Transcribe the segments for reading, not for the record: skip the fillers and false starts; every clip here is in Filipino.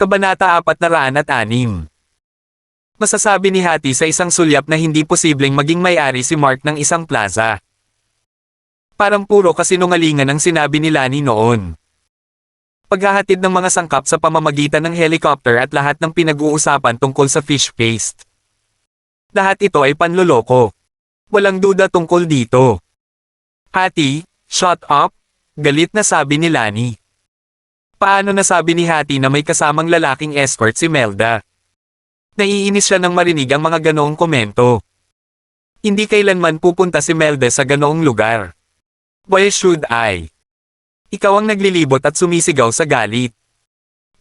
Kabanata 406. Masasabi ni Hattie sa isang sulyap na hindi posibleng maging may-ari si Mark ng isang plaza. Parang puro kasinungalingan ang sinabi ni Lani noon. Paghahatid ng mga sangkap sa pamamagitan ng helicopter at lahat ng pinag-uusapan tungkol sa fish paste. Lahat ito ay panloloko. Walang duda tungkol dito. Hattie, shut up, galit na sabi ni Lani. Paano nasabi ni Hattie na may kasamang lalaking escort si Melda? Naiinis siya nang marinig ang mga ganoong komento. Hindi kailanman pupunta si Melda sa ganoong lugar. Why should I? Ikaw ang naglilibot at sumisigaw sa galit.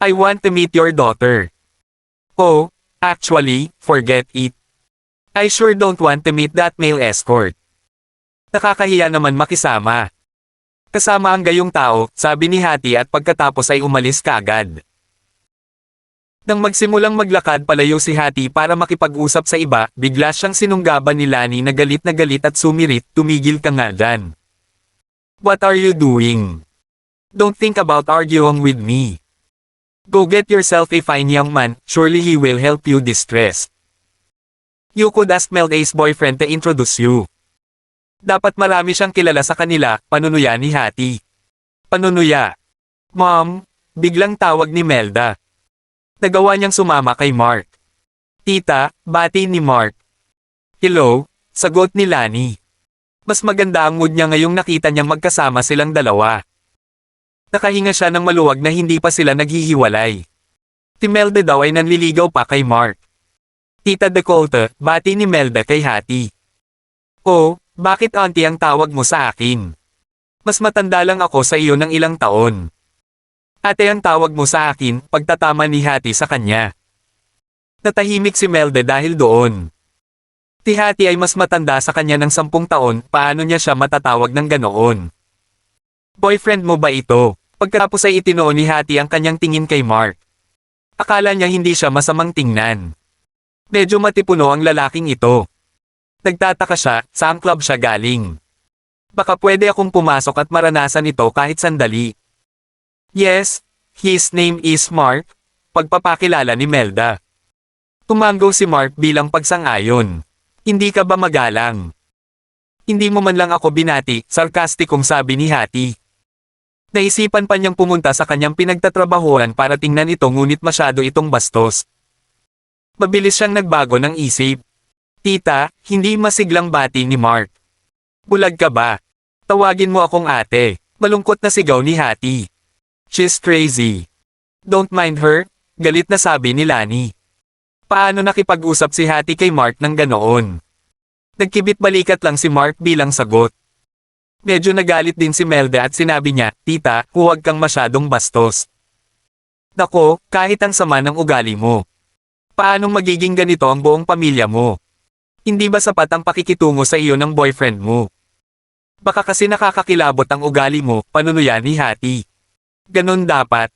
I want to meet your daughter. Oh, actually, forget it. I sure don't want to meet that male escort. Nakakahiya naman makisama. Kasama ang gayong tao, sabi ni Hattie at pagkatapos ay umalis kaagad. Nang magsimulang maglakad palayo si Hattie para makipag-usap sa iba, bigla siyang sinunggaban ni Lani na galit at sumirit, tumigil ka nga dyan. What are you doing? Don't think about arguing with me. Go get yourself a fine young man, surely he will help you distress. You could ask Melda's boyfriend to introduce you. Dapat marami siyang kilala sa kanila, panunuya ni Hattie. Panunuya. Mom, biglang tawag ni Melda. Nagawa niyang sumama kay Mark. Tita, bati ni Mark. Hello, sagot ni Lani. Mas maganda ang mood niya ngayong nakita niyang magkasama silang dalawa. Nakahinga siya ng maluwag na hindi pa sila naghihiwalay. Si Melda daw ay nanliligaw pa kay Mark. Tita Dakota, bati ni Melda kay Hattie. Oh, bakit auntie ang tawag mo sa akin? Mas matanda lang ako sa iyo ng ilang taon. Ate ang tawag mo sa akin, pagtatama ni Hattie sa kanya. Natahimik si Melda dahil doon. Si Hattie ay mas matanda sa kanya ng 10 taon, paano niya siya matatawag ng ganoon? Boyfriend mo ba ito? Pagkatapos ay itinoon ni Hattie ang kanyang tingin kay Mark. Akala niya hindi siya masamang tingnan. Medyo matipuno ang lalaking ito. Nagtataka siya, saang club siya galing. Baka pwede akong pumasok at maranasan ito kahit sandali. Yes, his name is Mark, pagpapakilala ni Melda. Tumanggo si Mark bilang pagsang-ayon. Hindi ka ba magalang? Hindi mo man lang ako binati, sarkastikong sabi ni Hattie. Naisipan pa niyang pumunta sa kanyang pinagtatrabahuan para tingnan ito ngunit masyado itong bastos. Mabilis siyang nagbago ng isip. Tita, hindi masiglang bati ni Mark. Bulag ka ba? Tawagin mo akong ate. Malungkot na sigaw ni Hattie. She's crazy. Don't mind her, galit na sabi ni Lani. Paano nakipag-usap si Hattie kay Mark ng ganoon? Nagkibit balikat lang si Mark bilang sagot. Medyo nagalit din si Melda at sinabi niya, Tita, huwag kang masyadong bastos. Nako, kahit ang sama ng ugali mo. Paanong magiging ganito ang buong pamilya mo? Hindi ba sapat ang pakikitungo sa iyo ng boyfriend mo? Baka kasi nakakakilabot ang ugali mo, panunuya ni Hattie. Ganon dapat.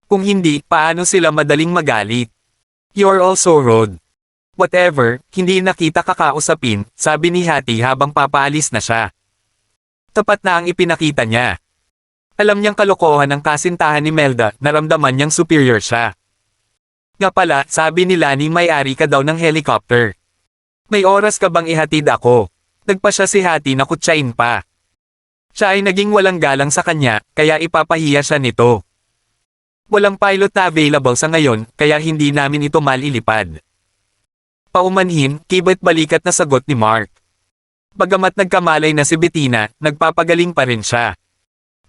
Kung hindi, paano sila madaling magalit? You're also rude. Whatever, hindi nakita kakausapin, sabi ni Hattie habang papaalis na siya. Tapat na ang ipinakita niya. Alam niyang kalokohan ang kasintahan ni Melda, naramdaman niyang superior siya. Nga pala, sabi ni Lani may-ari ka daw ng helicopter. May oras ka bang ihatid ako? Nagpa siya si Hattie na kutsain pa. Siya ay naging walang galang sa kanya, kaya ipapahiya siya nito. Walang pilot na available sa ngayon, kaya hindi namin ito malilipad. Paumanhin, kibet balikat na sagot ni Mark. Bagamat nagkamalay na si Bettina, nagpapagaling pa rin siya.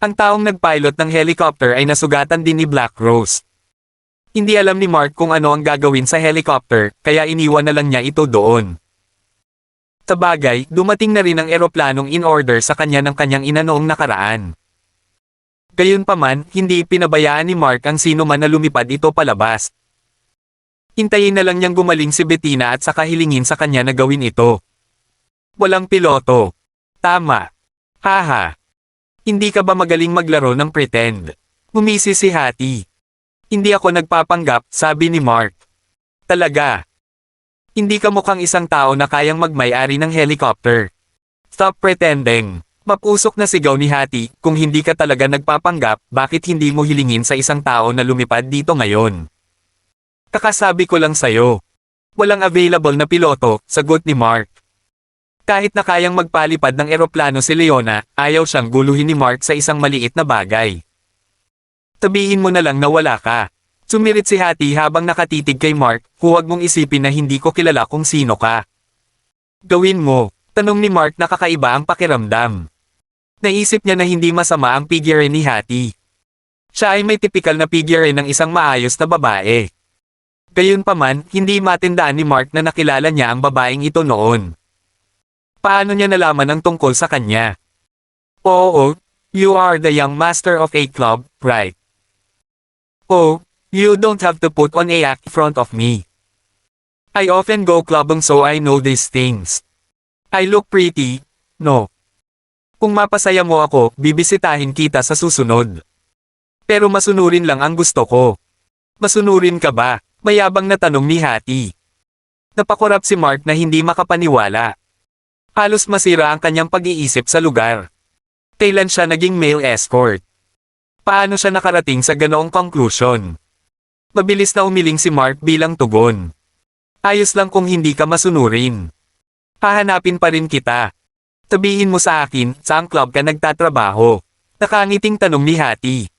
Ang taong nagpilot ng helicopter ay nasugatan din ni Black Rose. Hindi alam ni Mark kung ano ang gagawin sa helicopter, kaya iniwan na lang niya ito doon. Sa bagay, dumating na rin ang eroplanong in order sa kanya ng kanyang ina noong nakaraan. Gayunpaman, hindi pinabayaan ni Mark ang sino man na lumipad ito palabas. Hintayin na lang niyang gumaling si Bettina at saka hilingin sa kanya na gawin ito. Walang piloto. Tama. Haha. Hindi ka ba magaling maglaro ng pretend? Ngumisi si Hattie. Hindi ako nagpapanggap, sabi ni Mark. Talaga. Hindi ka mukhang isang tao na kayang magmay-ari ng helicopter. Stop pretending. Mapusok na sigaw ni Hattie, kung hindi ka talaga nagpapanggap, bakit hindi mo hilingin sa isang tao na lumipad dito ngayon? Kakasabi ko lang sa'yo. Walang available na piloto, sagot ni Mark. Kahit na kayang magpalipad ng eroplano si Leona, ayaw siyang guluhin ni Mark sa isang maliit na bagay. Sabihin mo na lang na wala ka. Sumirit si Hattie habang nakatitig kay Mark, huwag mong isipin na hindi ko kilala kung sino ka. Gawin mo, tanong ni Mark na kakaiba ang pakiramdam. Naisip niya na hindi masama ang figure ni Hattie. Siya ay may tipikal na figure ng isang maayos na babae. Gayunpaman, hindi matindaan ni Mark na nakilala niya ang babaeng ito noon. Paano niya nalaman ang tungkol sa kanya? Oo, you are the young master of a club, right? Oh, you don't have to put on a act in front of me. I often go clubbing so I know these things. I look pretty, no? Kung mapasaya mo ako, bibisitahin kita sa susunod. Pero masunurin lang ang gusto ko. Masunurin ka ba? Mayabang na tanong ni Hattie. Napakurap si Mark na hindi makapaniwala. Halos masira ang kanyang pag-iisip sa lugar. Kailan siya naging male escort? Paano siya nakarating sa ganoong conclusion? Mabilis na umiling si Mark bilang tugon. Ayos lang kung hindi ka masunurin. Hahanapin pa rin kita. Sabihin mo sa akin, saang club ka nagtatrabaho? Nakangiting tanong ni Hattie.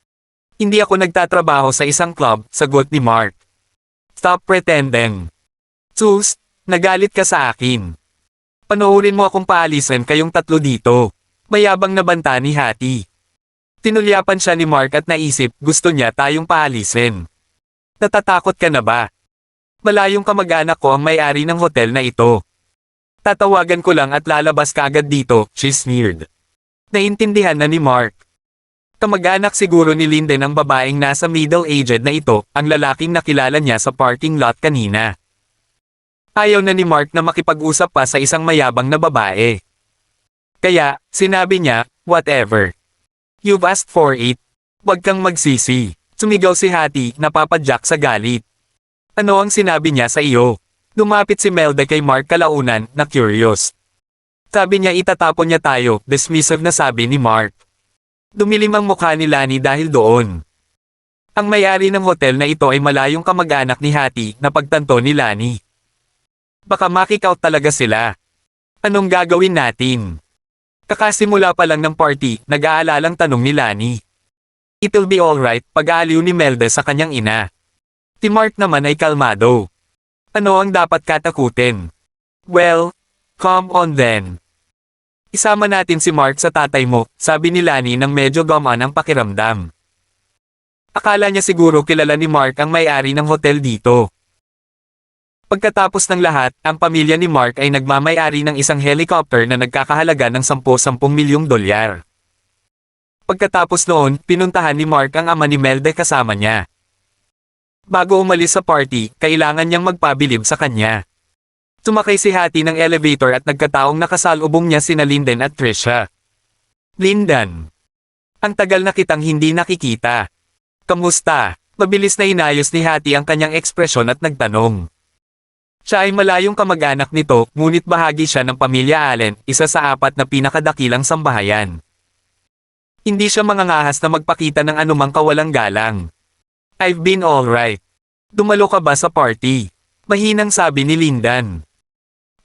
Hindi ako nagtatrabaho sa isang club, sagot ni Mark. Stop pretending. Sus, nagalit ka sa akin. Panoorin mo akong paalisin kayong tatlo dito. Mayabang na banta ni Hattie. Tinulyapan siya ni Mark at naisip, gusto niya tayong paalisin. Natatakot ka na ba? Malayong kamag-anak ko ang may-ari ng hotel na ito. Tatawagan ko lang at lalabas ka agad dito, she sneered. Naintindihan na ni Mark. Kamag-anak siguro ni Linden ang babaeng nasa middle-aged na ito, ang lalaking nakilala niya sa parking lot kanina. Ayaw na ni Mark na makipag-usap pa sa isang mayabang na babae. Kaya, sinabi niya, whatever. You've asked for it. Huwag kang magsisi. Sumigaw si Hattie, napapadyak sa galit. Ano ang sinabi niya sa iyo? Lumapit si Melda kay Mark kalaunan, na curious. Sabi niya itatapon niya tayo, dismissive na sabi ni Mark. Dumilim ang mukha ni Lani dahil doon. Ang may-ari ng hotel na ito ay malayong kamag-anak ni Hattie, na pagtanto ni Lani. Baka makikout talaga sila. Anong gagawin natin? Kakasimula pa lang ng party, nag-aalalang tanong ni Lani. It'll be alright, pag-aaliw ni Melda sa kanyang ina. Si Mark naman ay kalmado. Ano ang dapat katakutin? Well, come on then. Isama natin si Mark sa tatay mo, sabi ni Lani nang medyo gamaan ang pakiramdam. Akala niya siguro kilala ni Mark ang may-ari ng hotel dito. Pagkatapos ng lahat, ang pamilya ni Mark ay nagmamay-ari ng isang helicopter na nagkakahalaga ng 10 milyong dolyar. Pagkatapos noon, pinuntahan ni Mark ang ama ni Melda kasama niya. Bago umalis sa party, kailangan niyang magpabilib sa kanya. Sumakay si Hattie ng elevator at nagkataong nakasalubong niya sina Linden at Trisha. Linden. Ang tagal na kitang hindi nakikita. Kamusta? Mabilis na inayos ni Hattie ang kanyang ekspresyon at nagtanong. Siya ay malayong kamag-anak nito, ngunit bahagi siya ng pamilya Allen, isa sa 4 na pinakadakilang sambahayan. Hindi siya mangangahas na magpakita ng anumang kawalang galang. I've been alright. Dumalo ka ba sa party? Mahinang sabi ni Lindan.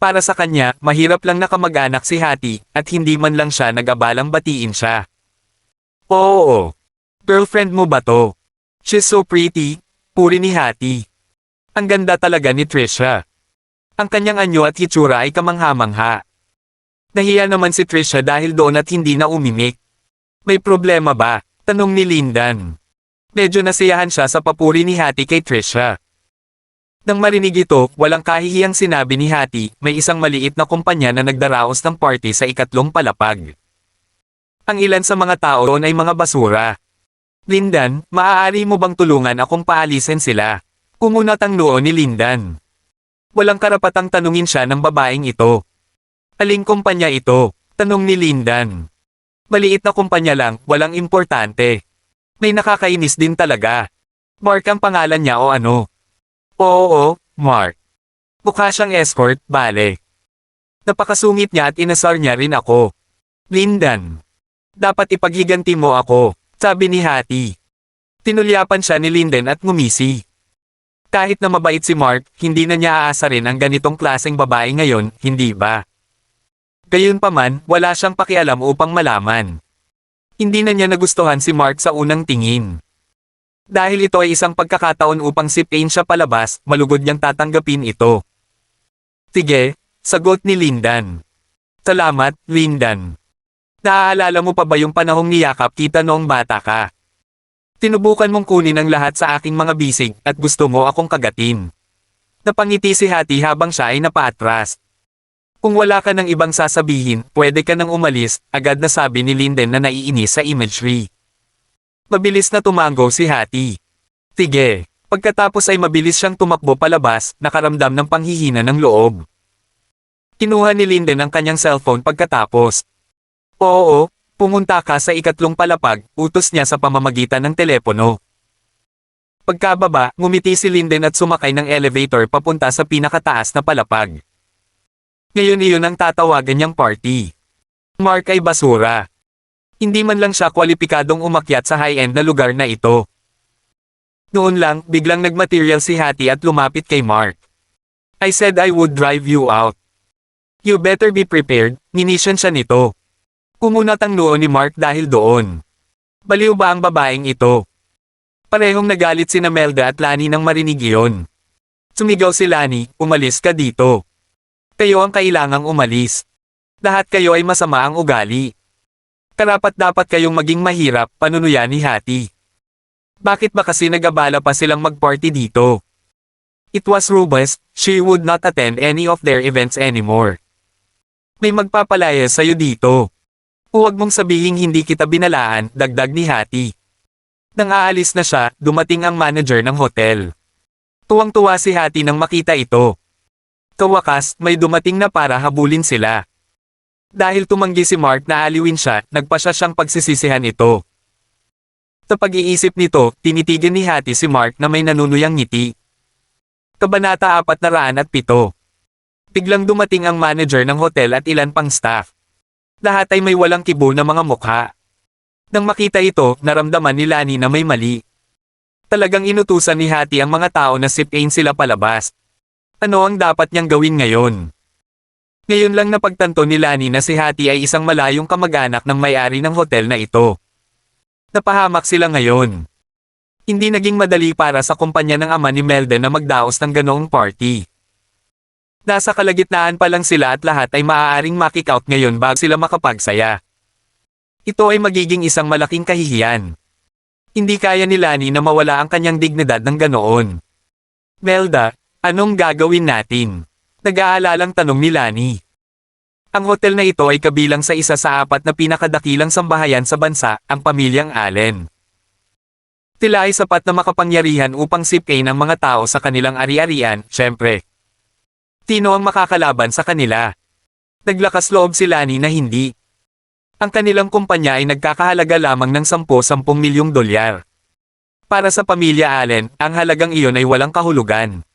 Para sa kanya, mahirap lang na kamag-anak si Hattie, at hindi man lang siya nag-abalang batiin siya. Oo. Girlfriend mo ba to? She's so pretty, puri ni Hattie. Ang ganda talaga ni Trisha. Ang kanyang anyo at hitsura ay kamangha-mangha. Nahiya naman si Trisha dahil doon at hindi na umimik. May problema ba? Tanong ni Lindan. Medyo nasiyahan siya sa papuri ni Hattie kay Trisha. Nang marinig ito, walang kahihiyang sinabi ni Hattie, may isang maliit na kumpanya na nagdaraos ng party sa 2 palapag. Ang ilan sa mga tao doon ay mga basura. Lindan, maaari mo bang tulungan akong paalisin sila? Kumunat ang noo ni Lindan. Walang karapatang tanungin siya ng babaeng ito. Aling kumpanya ito? Tanong ni Lindan. Maliit na kumpanya lang, walang importante. May nakakainis din talaga. Mark ang pangalan niya o ano? Oo, Mark. Mukha siyang escort, bale. Napakasungit niya at inasar niya rin ako. Lindan. Dapat ipaghiganti mo ako, sabi ni Hattie. Tinulyapan siya ni Linden at ngumisi. Kahit na mabait si Mark, hindi na niya aasarin ang ganitong klaseng babae ngayon, hindi ba? Gayunpaman, wala siyang pakialam upang malaman. Hindi na niya nagustuhan si Mark sa unang tingin. Dahil ito ay isang pagkakataon upang sipain siya palabas, malugod niyang tatanggapin ito. Sige, sagot ni Lindan. Salamat, Lindan. Naaalala mo pa ba yung panahong niyakap kita noong bata ka? Tinubukan mong kunin ang lahat sa aking mga bisig at gusto mo akong kagatin. Napangiti si Hattie habang siya ay napaatras. Kung wala ka ng ibang sasabihin, pwede ka nang umalis, agad na sabi ni Linden na naiinis sa imagery. Mabilis na tumango si Hattie. Sige. Pagkatapos ay mabilis siyang tumakbo palabas, nakaramdam ng panghihina ng loob. Kinuha ni Linden ang kanyang cellphone pagkatapos. Oo, pumunta ka sa ikatlong palapag, utos niya sa pamamagitan ng telepono. Pagkababa, ngumiti si Linden at sumakay ng elevator papunta sa pinakataas na palapag. Ngayon iyon ang tatawagan niyang party. Mark ay basura. Hindi man lang siya kwalipikadong umakyat sa high-end na lugar na ito. Noon lang, biglang nagmaterial si Hattie at lumapit kay Mark. I said I would drive you out. You better be prepared, ninisyon siya nito. Kumunat ang noo ni Mark dahil doon. Baliw ba ang babaeng ito? Parehong nagalit sina Melda at Lani nang marinig iyon. Sumigaw si Lani, umalis ka dito. Kayo ang kailangang umalis. Lahat kayo ay masama ang ugali. Karapat-dapat kayong maging mahirap, panunuyan ni Hattie. Bakit ba kasi nag-abala pa silang mag-party dito? It was Rubes, she would not attend any of their events anymore. May magpapalaya sa'yo dito. Huwag mong sabihing hindi kita binalaan, dagdag ni Hattie. Nang aalis na siya, dumating ang manager ng hotel. Tuwang-tuwa si Hattie nang makita ito. Kawakas, may dumating na para habulin sila. Dahil tumanggi si Mark na aliwin siya, nagpasya siyang pagsisisihan ito. Sa pag-iisip nito, tinitigan ni Hattie si Mark na may nanunuyang ngiti. Kabanata 407. Biglang dumating ang manager ng hotel at ilan pang staff. Lahat ay may walang kibo na mga mukha. Nang makita ito, naramdaman ni Lani na may mali. Talagang inutusan ni Hattie ang mga tao na sipain sila palabas. Ano ang dapat niyang gawin ngayon? Ngayon lang napagtanto ni Lani na si Hattie ay isang malayong kamag-anak ng may-ari ng hotel na ito. Napahamak sila ngayon. Hindi naging madali para sa kumpanya ng ama ni Melden na magdaos ng ganoong party. Nasa kalagitnaan pa lang sila at lahat ay maaaring makikout ngayon bago sila makapagsaya. Ito ay magiging isang malaking kahihiyan. Hindi kaya ni Lani na mawala ang kanyang dignidad ng ganoon. Melda, anong gagawin natin? Nag-aalalang tanong ni Lani. Ang hotel na ito ay kabilang sa isa sa 4 na pinakadakilang sambahayan sa bansa, ang pamilyang Allen. Tila ay sapat na makapangyarihan upang sipain ang mga tao sa kanilang ari-arian, syempre. Sino ang makakalaban sa kanila? Naglakas loob si Lani na hindi. Ang kanilang kumpanya ay nagkakahalaga lamang ng 10 milyong dolyar. Para sa pamilya Allen, ang halagang iyon ay walang kahulugan.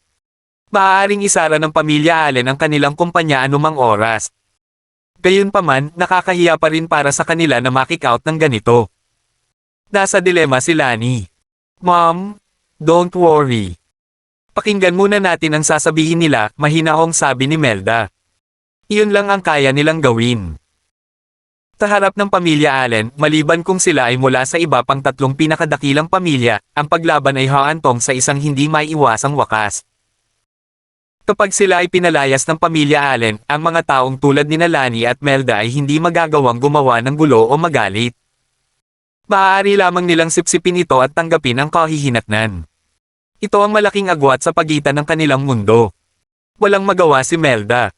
Maaaring isara ng pamilya Allen ang kanilang kumpanya anumang oras. Gayunpaman, nakakahiya pa rin para sa kanila na makikout ng ganito. Nasa dilema si Lani. Mom, don't worry. Pakinggan muna natin ang sasabihin nila, mahinahong sabi ni Melda. Iyon lang ang kaya nilang gawin. Sa harap ng pamilya Allen, maliban kung sila ay mula sa iba pang 3 pinakadakilang pamilya, ang paglaban ay haantong sa isang hindi maiiwasang wakas. Kapag sila ay pinalayas ng pamilya Allen, ang mga taong tulad ni Lani at Melda ay hindi magagawang gumawa ng gulo o magalit. Maaari lamang nilang sipsipin ito at tanggapin ang kahihinatnan. Ito ang malaking agwat sa pagitan ng kanilang mundo. Walang magawa si Melda.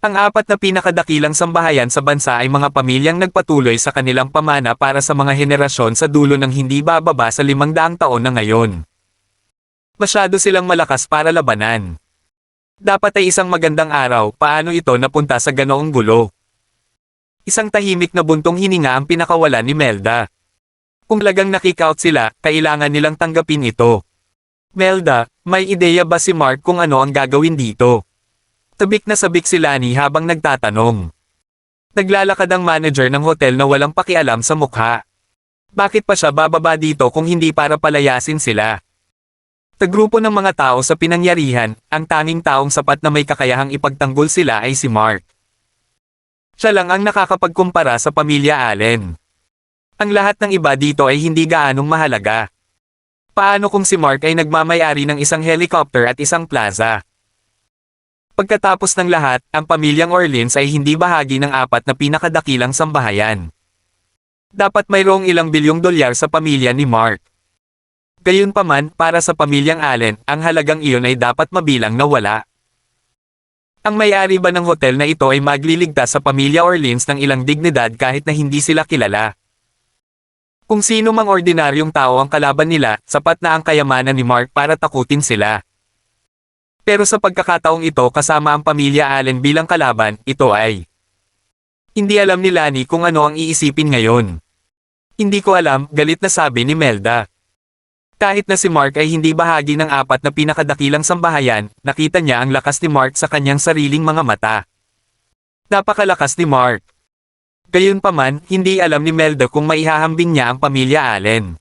Ang 4 na pinakadakilang sambahayan sa bansa ay mga pamilyang nagpatuloy sa kanilang pamana para sa mga henerasyon sa dulo ng hindi bababa sa 500 taon na ngayon. Masyado silang malakas para labanan. Dapat ay isang magandang araw, paano ito napunta sa ganoong gulo? Isang tahimik na buntong hininga ang pinakawalan ni Melda. Kung talagang nakikout sila, kailangan nilang tanggapin ito. Melda, may ideya ba si Mark kung ano ang gagawin dito? Sabik na sabik si Lani habang nagtatanong. Naglalakad ang manager ng hotel na walang pakialam sa mukha. Bakit pa siya bababa dito kung hindi para palayasin sila? Grupo ng mga tao sa pinangyarihan, ang tanging taong sapat na may kakayahang ipagtanggol sila ay si Mark. Siya lang ang nakakapagkumpara sa pamilya Allen. Ang lahat ng iba dito ay hindi gaanong mahalaga. Paano kung si Mark ay nagmamay-ari ng isang helicopter at isang plaza? Pagkatapos ng lahat, ang pamilyang Orleans ay hindi bahagi ng apat na pinakadakilang sambahayan. Dapat mayroong ilang bilyong dolyar sa pamilya ni Mark. Gayunpaman, para sa pamilyang Allen, ang halagang iyon ay dapat mabilang na wala. Ang may-ari ba ng hotel na ito ay magliligtas sa pamilya Orleans ng ilang dignidad kahit na hindi sila kilala? Kung sino mang ordinaryong tao ang kalaban nila, sapat na ang kayamanan ni Mark para takutin sila. Pero sa pagkakataong ito kasama ang pamilya Allen bilang kalaban, ito ay hindi alam ni Lani kung ano ang iisipin ngayon. Hindi ko alam, galit na sabi ni Melda. Kahit na si Mark ay hindi bahagi ng apat na pinakadakilang sambahayan, nakita niya ang lakas ni Mark sa kanyang sariling mga mata. Napakalakas ni Mark. Gayunpaman, hindi alam ni Melda kung maihahambing niya ang pamilya Allen.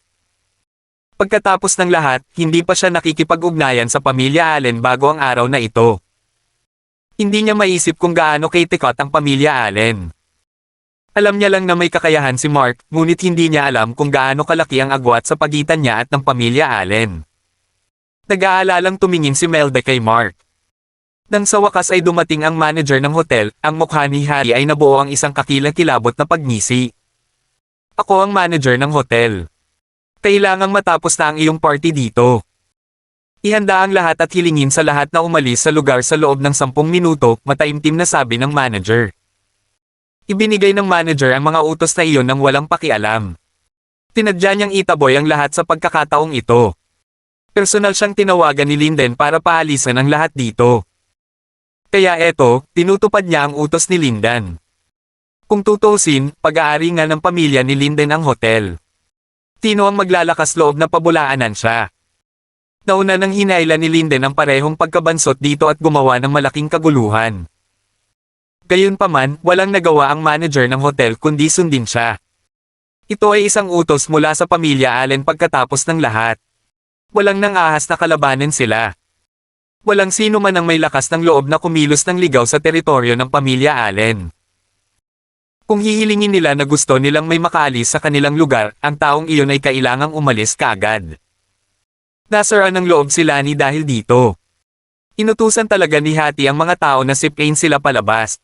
Pagkatapos ng lahat, hindi pa siya nakikipag-ugnayan sa pamilya Allen bago ang araw na ito. Hindi niya maisip kung gaano kaitikot ang pamilya Allen. Alam niya lang na may kakayahan si Mark, ngunit hindi niya alam kung gaano kalaki ang agwat sa pagitan niya at ng pamilya Allen. Nag-aalalang tumingin si Melda kay Mark. Nang sa wakas ay dumating ang manager ng hotel, ang mukha ni Harry ay nabuo ang isang kakilang-kilabot na pagngisi. Ako ang manager ng hotel. Kailangang matapos na ang iyong party dito. Ihanda ang lahat at hilingin sa lahat na umalis sa lugar sa loob ng 10 minuto, mataimtim na sabi ng manager. Ibinigay ng manager ang mga utos na iyon nang walang pakialam. Tinadya niyang itaboy ang lahat sa pagkakataong ito. Personal siyang tinawagan ni Linden para paalisan ang lahat dito. Kaya eto, tinutupad niya ang utos ni Linden. Kung tutusin, pag-aari nga ng pamilya ni Linden ang hotel. Tino ang maglalakas loob na pabulaanan siya. Nauna nang hinailan ni Linden ang parehong pagkabansot dito at gumawa ng malaking kaguluhan. Gayunpaman, walang nagawa ang manager ng hotel kundi sundin siya. Ito ay isang utos mula sa pamilya Allen pagkatapos ng lahat. Walang nang-ahas na kalabanin sila. Walang sino man ang may lakas ng loob na kumilos ng ligaw sa teritoryo ng pamilya Allen. Kung hihilingin nila na gusto nilang may makaalis sa kanilang lugar, ang taong iyon ay kailangang umalis kaagad. Nasaraan ng loob si Lani dahil dito. Inutusan talaga ni Hattie ang mga tao na sipain sila palabas.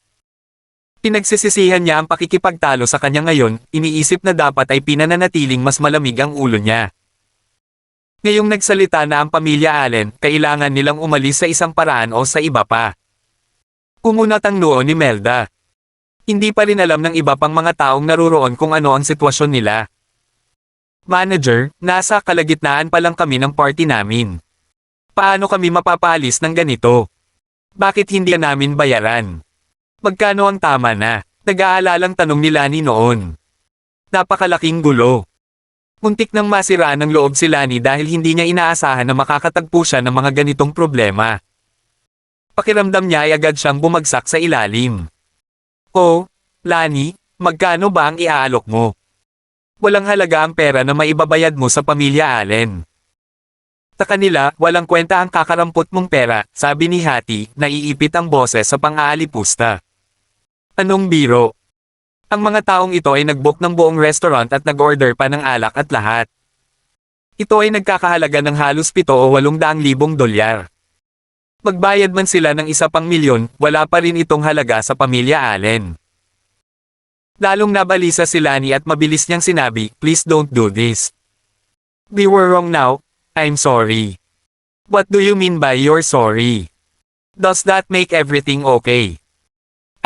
Pinagsisisihan niya ang pakikipagtalo sa kanya ngayon, iniisip na dapat ay pinananatiling mas malamig ang ulo niya. Ngayong nagsalita na ang pamilya Allen, kailangan nilang umalis sa isang paraan o sa iba pa. Kumunat ang noo ni Melda. Hindi pa rin alam ng iba pang mga taong naruroon kung ano ang sitwasyon nila. Manager, nasa kalagitnaan pa lang kami ng party namin. Paano kami mapapalis ng ganito? Bakit hindi namin bayaran? Magkano ang tama na? Nag-aalalang tanong ni Lani noon. Napakalaking gulo. Muntik nang masiraan ng loob si Lani dahil hindi niya inaasahan na makakatagpo siya ng mga ganitong problema. Pakiramdam niya ay agad siyang bumagsak sa ilalim. Oh, Lani, magkano ba ang iaalok mo? Walang halaga ang pera na maibabayad mo sa pamilya Allen. Sa kanila, walang kwenta ang kakarampot mong pera, sabi ni Hattie, naiipit ang boses sa pang-aalipusta. Anong biro? Ang mga taong ito ay nag-book ng buong restaurant at nag-order pa ng alak at lahat. Ito ay nagkakahalaga ng halos 7 o 800,000 dolyar. Magbayad man sila ng isa pang milyon, wala pa rin itong halaga sa pamilya Allen. Lalong nabalisa si Lani at mabilis niyang sinabi, please don't do this. We were wrong now, I'm sorry. What do you mean by you're sorry? Does that make everything okay?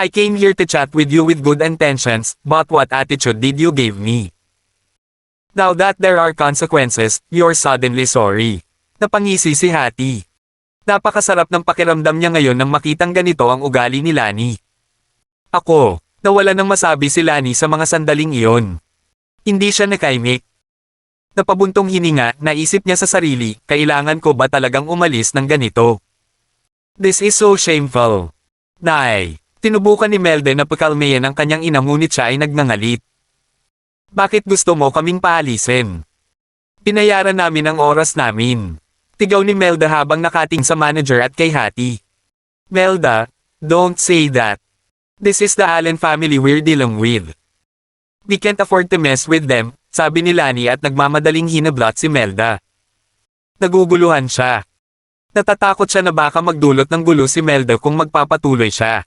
I came here to chat with you with good intentions, but what attitude did you give me? Now that there are consequences, you're suddenly sorry. Napangisi si Hattie. Napakasarap ng pakiramdam niya ngayon nang makitang ganito ang ugali ni Lani. Ako, nawala nang masabi si Lani sa mga sandaling iyon. Hindi siya nakaimik. Napabuntong hininga, naisip niya sa sarili, kailangan ko ba talagang umalis ng ganito? This is so shameful. Nay. Tinubukan ni Melda na pakalmayan ang kanyang ina ngunit siya ay nagngangalit. Bakit gusto mo kaming paalisin? Pinayaran namin ang oras namin. Tigaw ni Melda habang nakating sa manager at kay Hattie. Melda, don't say that. This is the Allen family we're dealing with. We can't afford to mess with them, sabi ni Lani at nagmamadaling hinablot si Melda. Naguguluhan siya. Natatakot siya na baka magdulot ng gulo si Melda kung magpapatuloy siya.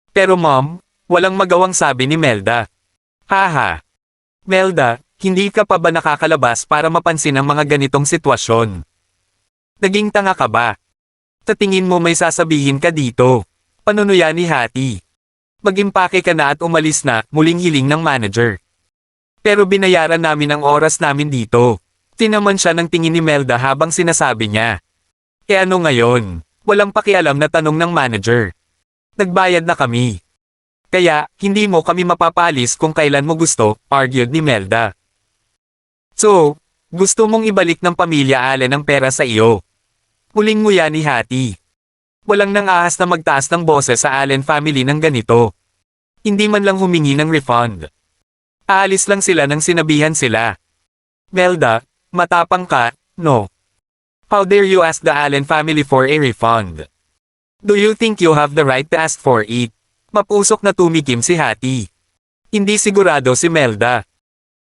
Pero mom, walang magawang sabi ni Melda. Haha. Melda, hindi ka pa ba nakakalabas para mapansin ang mga ganitong sitwasyon? Naging tanga ka ba? Sa tingin mo may sasabihin ka dito? Panunuya ni Hattie. Mag-impake ka na at umalis na, muling hiling ng manager. Pero binayaran namin ang oras namin dito. Tinaman siya ng tingin ni Melda habang sinasabi niya. E ano ngayon? Walang pakialam na tanong ng manager. Nagbayad na kami. Kaya, hindi mo kami mapapalis kung kailan mo gusto, argued ni Melda. So, gusto mong ibalik ng pamilya Allen ang pera sa iyo? Muling nguya ni Hattie. Walang nang ahas na magtaas ng boses sa Allen family ng ganito. Hindi man lang humingi ng refund. Aalis lang sila nang sinabihan sila. Melda, matapang ka, no? How dare you ask the Allen family for a refund? Do you think you have the right to ask for it? Mapusok na tumikim si Hattie. Hindi sigurado si Melda.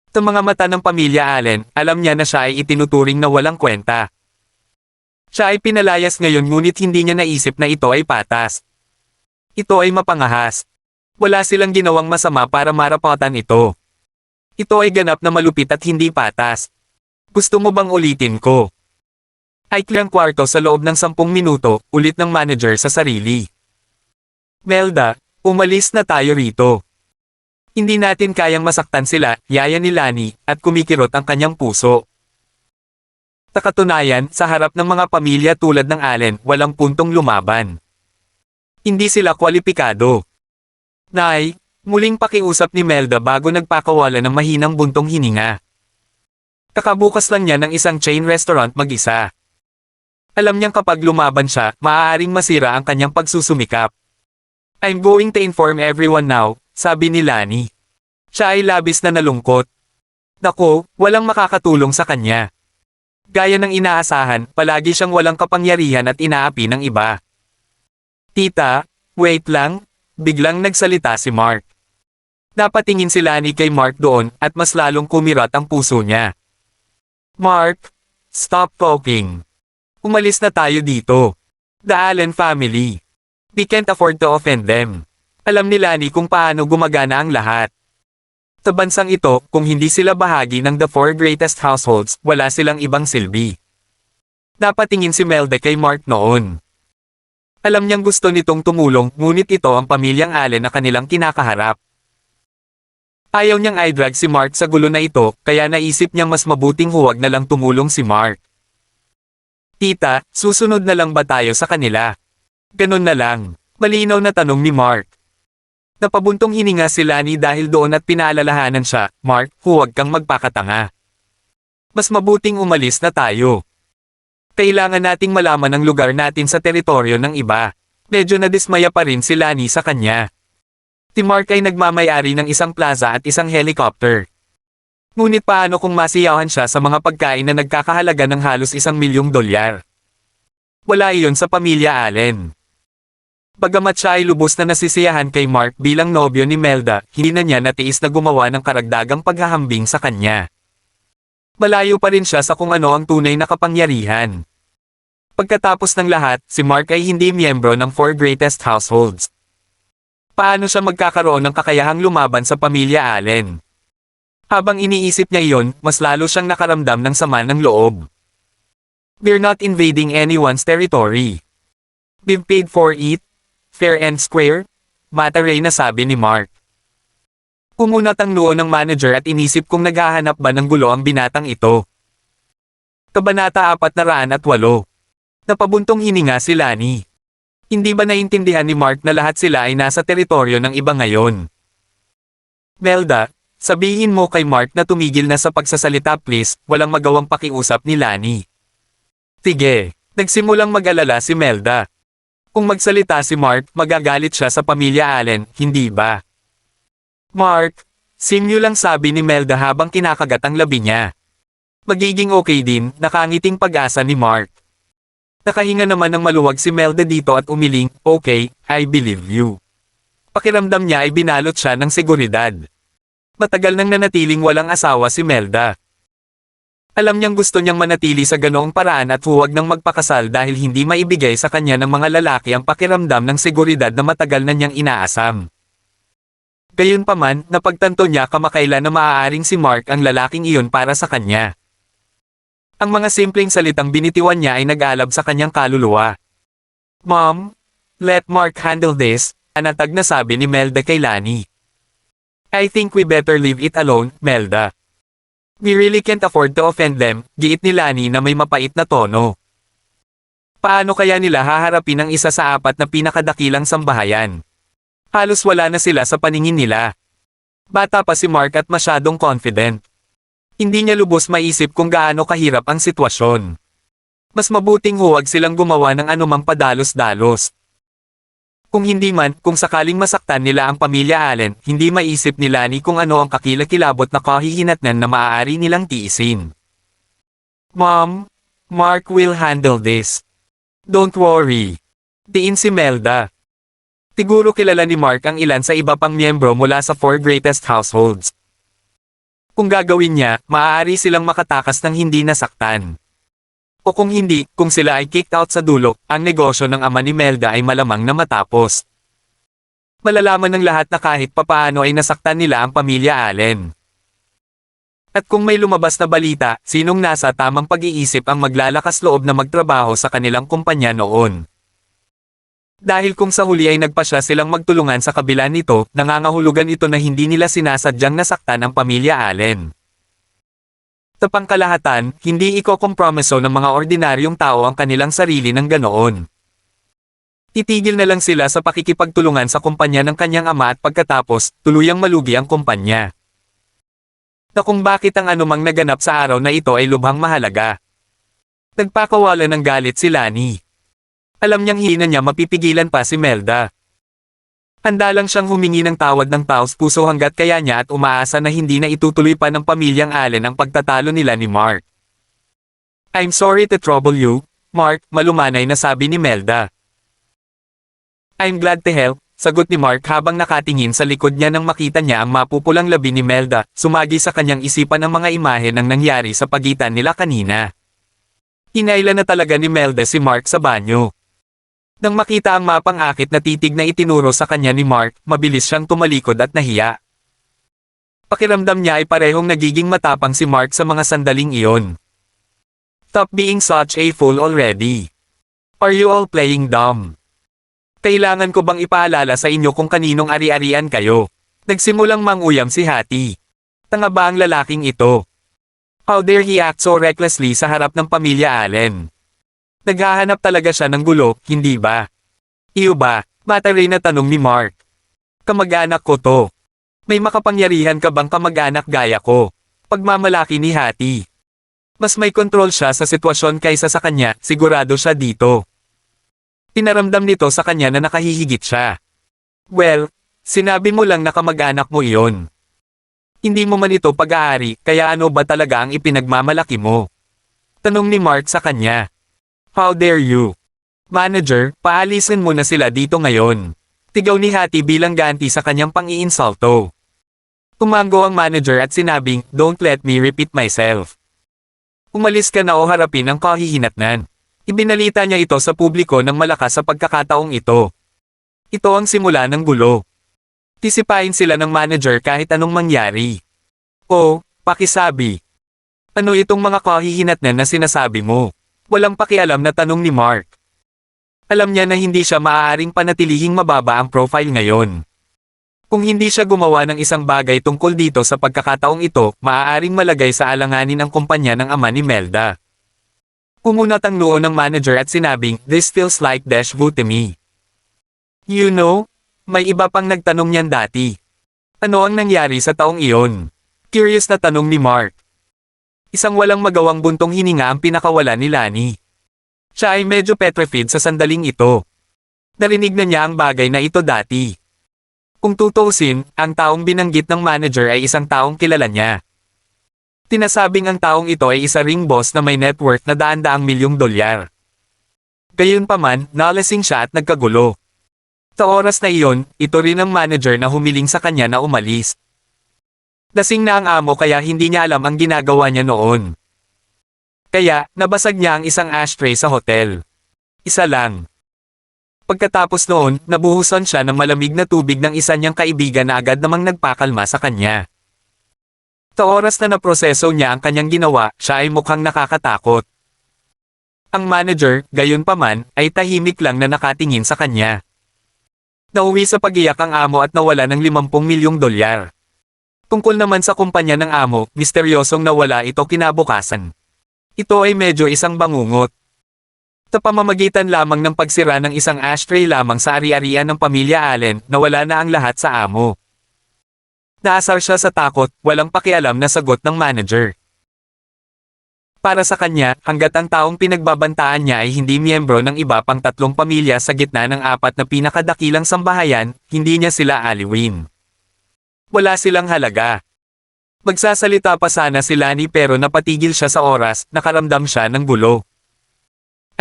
Sa mga mata ng pamilya Allen, alam niya na siya ay itinuturing na walang kwenta. Siya ay pinalayas ngayon ngunit hindi niya naisip na ito ay patas. Ito ay mapangahas. Wala silang ginawang masama para marapatan ito. Ito ay ganap na malupit at hindi patas. Gusto mo bang ulitin ko? Ay klang kwarto sa loob ng 10 minuto, ulit ng manager sa sarili. Melda, umalis na tayo rito. Hindi natin kayang masaktan sila, yaya ni Lani, at kumikirot ang kanyang puso. Sa katunayan, sa harap ng mga pamilya tulad ng Allen, walang puntong lumaban. Hindi sila kwalipikado. Nay, muling pakiusap ni Melda bago nagpakawala ng mahinang buntong hininga. Kakabukas lang niya ng isang chain restaurant mag-isa. Alam niyang kapag lumaban siya, maaaring masira ang kanyang pagsusumikap. I'm going to inform everyone now, sabi ni Lani. Siya ay labis na nalungkot. Nako, walang makakatulong sa kanya. Gaya ng inaasahan, palagi siyang walang kapangyarihan at inaapi ng iba. Tita, wait lang, biglang nagsalita si Mark. Napatingin si Lani kay Mark doon at mas lalong kumirat ang puso niya. Mark, stop talking. Umalis na tayo dito. The Allen family. We can't afford to offend them. Alam ni Lani kung paano gumagana ang lahat. Sa bansang ito, kung hindi sila bahagi ng the 4 greatest households, wala silang ibang silbi. Napatingin si Melda kay Mark noon. Alam niyang gusto nitong tumulong, ngunit ito ang pamilyang Allen na kanilang kinakaharap. Ayaw niyang i-drag si Mark sa gulo na ito, kaya naisip niyang mas mabuting huwag na lang tumulong si Mark. Tita, susunod na lang ba tayo sa kanila? Ganun na lang. Malinaw na tanong ni Mark. Napabuntong hininga si Lani dahil doon at pinaalalahanan siya, Mark, huwag kang magpakatanga. Mas mabuting umalis na tayo. Kailangan nating malaman ang lugar natin sa teritoryo ng iba. Medyo nadismaya pa rin si Lani sa kanya. Si Mark ay nagmamayari ng isang plaza at isang helicopter. Ngunit paano kung masiyahan siya sa mga pagkain na nagkakahalaga ng halos $1,000,000? Wala iyon sa pamilya Allen. Bagamat siya ay lubos na nasisiyahan kay Mark bilang nobyo ni Melda, hindi na niya natiis na gumawa ng karagdagang paghahambing sa kanya. Malayo pa rin siya sa kung ano ang tunay na kapangyarihan. Pagkatapos ng lahat, si Mark ay hindi miyembro ng 4 greatest households. Paano siya magkakaroon ng kakayahang lumaban sa pamilya Allen? Habang iniisip niya iyon, mas lalo siyang nakaramdam ng sama ng loob. We're not invading anyone's territory. We've paid for it. Fair and square? Mataray na sabi ni Mark. Pumunat ang noo ng manager at inisip kung naghahanap ba ng gulo ang binatang ito. Kabanata 408. Napabuntong hininga si Lani. Hindi ba naintindihan ni Mark na lahat sila ay nasa teritoryo ng iba ngayon? Melda, sabihin mo kay Mark na tumigil na sa pagsasalita please, walang magawang pakiusap ni Lani. Sige, nagsimulang mag-alala si Melda. Kung magsalita si Mark, magagalit siya sa pamilya Allen, hindi ba? Mark, simyo lang sabi ni Melda habang kinakagat ang labi niya. Magiging okay din, nakangiting pag-asa ni Mark. Nakahinga naman ng maluwag si Melda dito at umiling, okay, I believe you. Pakiramdam niya ay binalot siya ng seguridad. Matagal nang nanatiling walang asawa si Melda. Alam niyang gusto niyang manatili sa ganoong paraan at huwag nang magpakasal dahil hindi maibigay sa kanya ng mga lalaki ang pakiramdam ng seguridad na matagal na niyang inaasam. Gayunpaman, napagtanto niya kamakailan na maaaring si Mark ang lalaking iyon para sa kanya. Ang mga simpleng salitang binitiwan niya ay nag-alab sa kanyang kaluluwa. Mom, let Mark handle this, anatag na sabi ni Melda kay Lani. I think we better leave it alone, Melda. We really can't afford to offend them, giit ni Lani na may mapait na tono. Paano kaya nila haharapin ang isa sa apat na pinakadakilang sambahayan? Halos wala na sila sa paningin nila. Bata pa si Mark at masyadong confident. Hindi niya lubos maisip kung gaano kahirap ang sitwasyon. Mas mabuting huwag silang gumawa ng anumang padalos-dalos. Kung hindi man, kung sakaling masaktan nila ang pamilya Allen, hindi maisip ni Lani kung ano ang kakilakilabot na kahihinatnan na maaari nilang tiisin. Mom, Mark will handle this. Don't worry. Tiin si Melda. Siguro kilala ni Mark ang ilan sa iba pang miyembro mula sa 4 greatest households. Kung gagawin niya, maaari silang makatakas ng hindi nasaktan. O kung hindi, kung sila ay kicked out sa dulo, ang negosyo ng ama ni Melda ay malamang na matapos. Malalaman ng lahat na kahit papaano ay nasaktan nila ang pamilya Allen. At kung may lumabas na balita, sinong nasa tamang pag-iisip ang maglalakas loob na magtrabaho sa kanilang kumpanya noon? Dahil kung sa huli ay nagpasya silang magtulungan sa kabila nito, nangangahulugan ito na hindi nila sinasadyang nasaktan ang pamilya Allen. Sa pangkalahatan, hindi ikokompromiso ng mga ordinaryong tao ang kanilang sarili ng ganoon. Titigil na lang sila sa pakikipagtulungan sa kumpanya ng kanyang ama at pagkatapos, tuluyang malugi ang kumpanya. Na kung bakit ang anumang naganap sa araw na ito ay lubhang mahalaga. Nagpakawala ng galit si Lani. Alam niyang hina niya mapipigilan pa si Melda. Handa lang siyang humingi ng tawad ng taos puso hanggat kaya niya at umaasa na hindi na itutuloy pa ng pamilyang Allen ang pagtatalo nila ni Mark. I'm sorry to trouble you, Mark, malumanay na sabi ni Melda. I'm glad to help, sagot ni Mark habang nakatingin sa likod niya nang makita niya ang mapupulang labi ni Melda, sumagi sa kanyang isipan ang mga imahe ng nangyari sa pagitan nila kanina. Hinailan na talaga ni Melda si Mark sa banyo. Nang makita ang mapang akit na titig na itinuro sa kanya ni Mark, mabilis siyang tumalikod at nahiya. Pakiramdam niya ay parehong nagiging matapang si Mark sa mga sandaling iyon. Stop being such a fool already. Are you all playing dumb? Kailangan ko bang ipaalala sa inyo kung kaninong ari-arian kayo? Nagsimulang manguyam si Hattie. Tanga ba ang lalaking ito? How dare he act so recklessly sa harap ng pamilya Allen? Naghahanap talaga siya ng gulo, hindi ba? Iyo ba? Mataray na tanong ni Mark. Kamag-anak ko to. May makapangyarihan ka bang kamag-anak gaya ko? Pagmamalaki ni Hattie. Mas may kontrol siya sa sitwasyon kaysa sa kanya, sigurado siya dito. Pinaramdam nito sa kanya na nakahihigit siya. Well, sinabi mo lang na kamag-anak mo iyon. Hindi mo man ito pag-aari, kaya ano ba talaga ang ipinagmamalaki mo? Tanong ni Mark sa kanya. How dare you? Manager, paalisin mo na sila dito ngayon. Tigaw ni Hattie bilang ganti sa kanyang pang-iinsulto. Tumango ang manager at sinabing, don't let me repeat myself. Umalis ka na o harapin ang kahihinatnan. Ibinalita niya ito sa publiko ng malakas sa pagkakataong ito. Ito ang simula ng gulo. Tisipain sila ng manager kahit anong mangyari. O, pakisabi. Ano itong mga kahihinatnan na sinasabi mo? Walang pakialam na tanong ni Mark. Alam niya na hindi siya maaaring panatilihing mababa ang profile ngayon. Kung hindi siya gumawa ng isang bagay tungkol dito sa pagkakataong ito, maaaring malagay sa alanganin ang kumpanya ng ama ni Melda. Kumunat ang noo ng manager at sinabing, this feels like deja vu to me. You know, may iba pang nagtanong niyan dati. Ano ang nangyari sa taong iyon? Curious na tanong ni Mark. Isang walang magawang buntong hininga ang pinakawala ni Lani. Siya ay medyo petrified sa sandaling ito. Narinig na niya ang bagay na ito dati. Kung tutuusin, ang taong binanggit ng manager ay isang taong kilala niya. Tinasabing ang taong ito ay isa ring boss na may net worth na daan-daang milyong dolyar. Gayunpaman, nalasing siya at nagkagulo. Sa oras na iyon, ito rin ang manager na humiling sa kanya na umalis. Lasing na ang amo kaya hindi niya alam ang ginagawa niya noon. Kaya, nabasag niya ang isang ashtray sa hotel. Isa lang. Pagkatapos noon, nabuhusan siya ng malamig na tubig ng isa niyang kaibigan na agad namang nagpakalma sa kanya. Sa oras na naproseso niya ang kanyang ginawa, siya ay mukhang nakakatakot. Ang manager, gayunpaman, ay tahimik lang na nakatingin sa kanya. Nauwi sa pag-iyak ang amo at nawala ng 50 milyong dolyar. Tungkol naman sa kumpanya ng amo, misteryosong nawala ito kinabukasan. Ito ay medyo isang bangungot. Sa pamamagitan lamang ng pagsira ng isang ashtray lamang sa ari-arian ng pamilya Allen, nawala na ang lahat sa amo. Naasar siya sa takot, walang pakialam na sagot ng manager. Para sa kanya, hanggat ang taong pinagbabantaan niya ay hindi miyembro ng iba pang 3 pamilya sa gitna ng 4 na pinakadakilang sambahayan, hindi niya sila aliwin. Wala silang halaga. Magsasalita pa sana si Lani pero napatigil siya sa oras, nakaramdam siya ng gulo.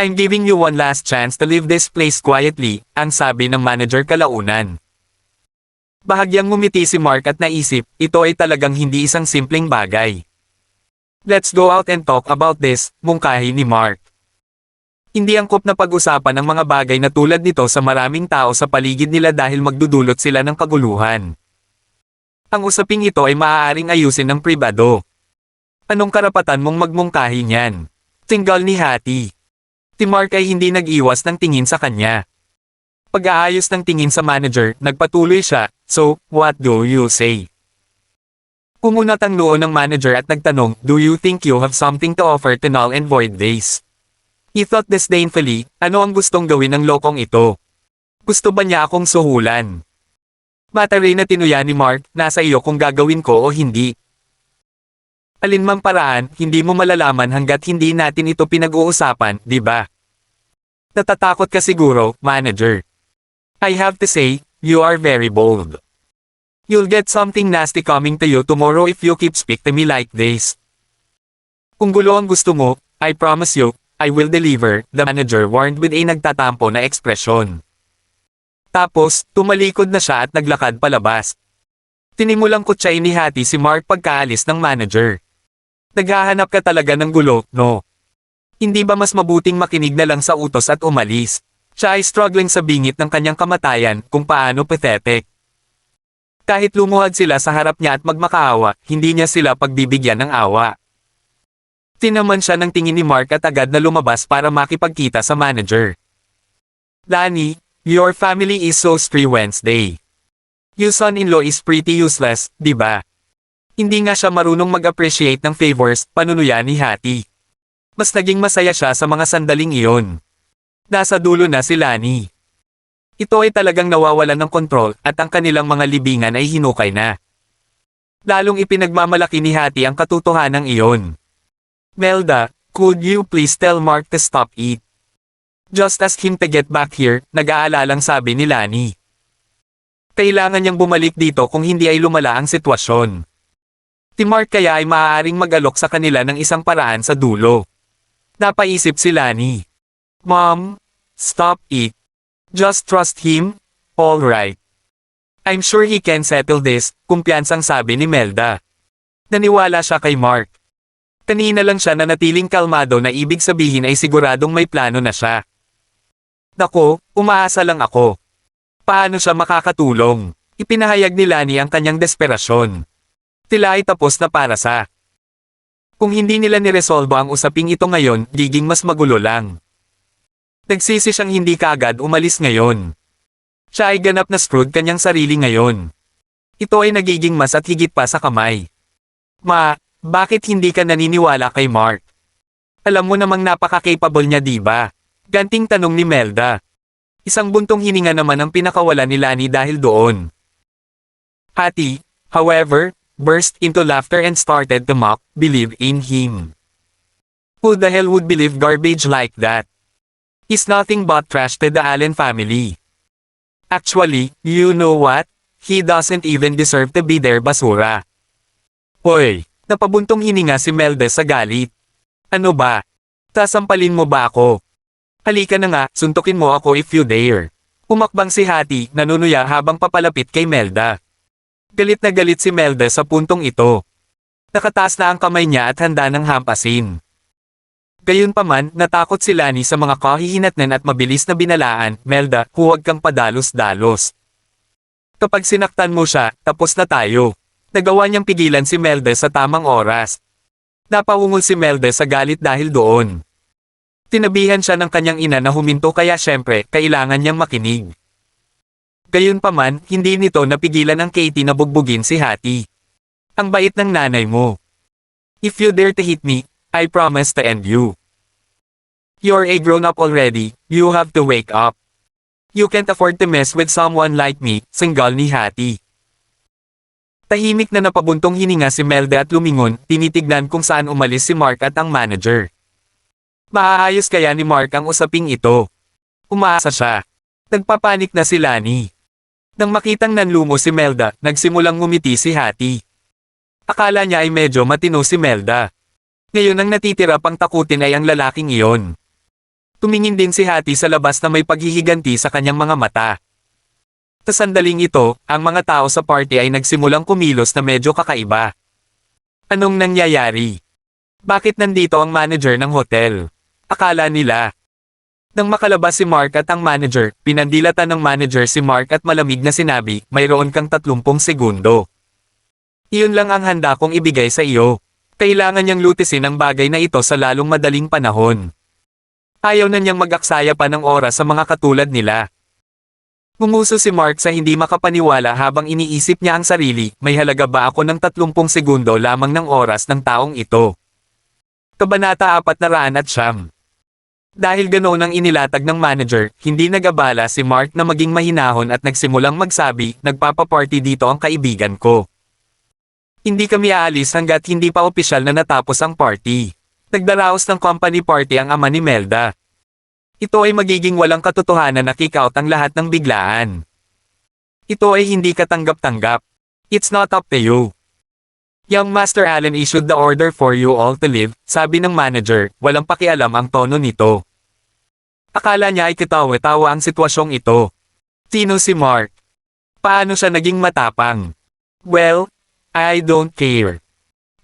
I'm giving you one last chance to leave this place quietly, ang sabi ng manager kalaunan. Bahagyang ngumiti si Mark at naisip, ito ay talagang hindi isang simpleng bagay. Let's go out and talk about this, mungkahi ni Mark. Hindi angkop na pag-usapan ang mga bagay na tulad nito sa maraming tao sa paligid nila dahil magdudulot sila ng kaguluhan. Ang usaping ito ay maaaring ayusin ng pribado. Anong karapatan mong magmungkahi niyan? Tinggal ni Hattie. Si Mark ay hindi nag-iwas ng tingin sa kanya. Pag-aayos ng tingin sa manager, nagpatuloy siya, so, what do you say? Pumunat ang noo ng manager at nagtanong, do you think you have something to offer to null and void this? He thought disdainfully, ano ang gustong gawin ng lokong ito? Gusto ba niya akong suhulan? Mataray na tinuya ni Mark, nasa iyo kung gagawin ko o hindi. Alinmang paraan, hindi mo malalaman hanggat hindi natin ito pinag-uusapan, di ba? Natatakot ka siguro, manager. I have to say, you are very bold. You'll get something nasty coming to you tomorrow if you keep speak to me like this. Kung gulo ang gusto mo, I promise you, I will deliver, the manager warned with a nagtatampo na ekspresyon. Tapos, tumalikod na siya at naglakad palabas. Tinimulang kutsay ni Hattie si Mark pagkaalis ng manager. Naghahanap ka talaga ng gulo, no? Hindi ba mas mabuting makinig na lang sa utos at umalis? Siya ay struggling sa bingit ng kanyang kamatayan, kung paano pathetic. Kahit lumuhad sila sa harap niya at magmakaawa, hindi niya sila pagbibigyan ng awa. Tinaman siya ng tingin ni Mark at agad na lumabas para makipagkita sa manager. Lani, your family is so stree Wednesday. Your son-in-law is pretty useless, di ba? Hindi nga siya marunong mag-appreciate ng favors, panunuya ni Hattie. Mas naging masaya siya sa mga sandaling iyon. Nasa dulo na si Lani. Ito ay talagang nawawalan ng kontrol at ang kanilang mga libingan ay hinukay na. Lalong ipinagmamalaki ni Hattie ang katotohanan iyon. Melda, could you please tell Mark to stop it? Just ask him to get back here, nag-aalalang sabi ni Lani. Kailangan niyang bumalik dito kung hindi ay lumala ang sitwasyon. Si Mark kaya ay maaaring mag-alok sa kanila ng isang paraan sa dulo. Napaisip si Lani. Mom, stop it. Just trust him, all right. I'm sure he can settle this, kumpiyansang sabi ni Melda. Naniwala siya kay Mark. Kanina lang siya nanatiling kalmado na ibig sabihin ay siguradong may plano na siya. Nako, umaasa lang ako. Paano siya makakatulong? Ipinahayag ni Lani ang kanyang desperasyon. Tila ay tapos na para sa. Kung hindi nila niresolbo ang usaping ito ngayon, giging mas magulo lang. Nagsisi siyang hindi kaagad umalis ngayon. Siya ay ganap na screwed kanyang sarili ngayon. Ito ay nagiging mas at higit pa sa kamay. Ma, bakit hindi ka naniniwala kay Mark? Alam mo namang napaka-capable niya diba? Ganting tanong ni Melda. Isang buntong hininga naman ang pinakawala ni Lani dahil doon. Hattie, however, burst into laughter and started to mock, believe in him. Who the hell would believe garbage like that? He's nothing but trash to the Allen family. Actually, you know what? He doesn't even deserve to be their basura. Hoy, Napabuntong hininga si Melda sa galit. Ano ba? Sasampalin mo ba ako? Halika na nga, suntukin mo ako if you dare. Umakbang si Hattie, nanunuya habang papalapit kay Melda. Galit na galit si Melda sa puntong ito. Nakataas na ang kamay niya at handa ng hampasin. Gayunpaman, natakot si Lani sa mga kahihinatnan at mabilis na binalaan, Melda, huwag kang padalos-dalos. Kapag sinaktan mo siya, tapos na tayo. Nagawa niyang pigilan si Melda sa tamang oras. Napawungol si Melda sa galit dahil doon. Tinabihan siya ng kanyang ina na huminto kaya syempre, kailangan niyang makinig. Gayunpaman, hindi nito napigilan ang Katie na bugbugin si Hattie. Ang bait ng nanay mo. If you dare to hit me, I promise to end you. You're a grown-up already, you have to wake up. You can't afford to mess with someone like me, singgal ni Hattie. Tahimik na napabuntong hininga si Melda at lumingon, tinitignan kung saan umalis si Mark at ang manager. Maaayos kaya ni Mark ang usaping ito? Umaasa siya. Nagpapanik na si Lani. Nang makitang nanlumo si Melda, nagsimulang ngumiti si Hattie. Akala niya ay medyo matino si Melda. Ngayon ang natitira pang takutin ay ang lalaking iyon. Tumingin din si Hattie sa labas na may paghihiganti sa kanyang mga mata. Sa sandaling ito, ang mga tao sa party ay nagsimulang kumilos na medyo kakaiba. Anong nangyayari? Bakit nandito ang manager ng hotel? Akala nila. Nang makalabas si Mark at ang manager, pinandilatan ng manager si Mark at malamig na sinabi, mayroon kang 30 segundo. Iyon lang ang handa kong ibigay sa iyo. Kailangan niyang lutisin ang bagay na ito sa lalong madaling panahon. Ayaw na niyang mag-aksaya pa ng oras sa mga katulad nila. Ngumuso si Mark sa hindi makapaniwala habang iniisip niya ang sarili, may halaga ba ako ng 30 segundo lamang ng oras ng taong ito? Kabanata 409. Dahil ganoon ang inilatag ng manager, hindi nagabala si Mark na maging mahinahon at nagsimulang magsabi, nagpapaparty dito ang kaibigan ko. Hindi kami aalis hanggat hindi pa opisyal na natapos ang party. Nagdaraos ng company party ang ama ni Melda. Ito ay magiging walang katotohanan na kick-out ang lahat ng biglaan. Ito ay hindi katanggap-tanggap. It's not up to you. Young Master Allen issued the order for you all to leave, sabi ng manager, walang pakialam ang tono nito. Akala niya ay katawa-tawa ang sitwasyong ito. Sino si Mark? Paano siya naging matapang? Well, I don't care.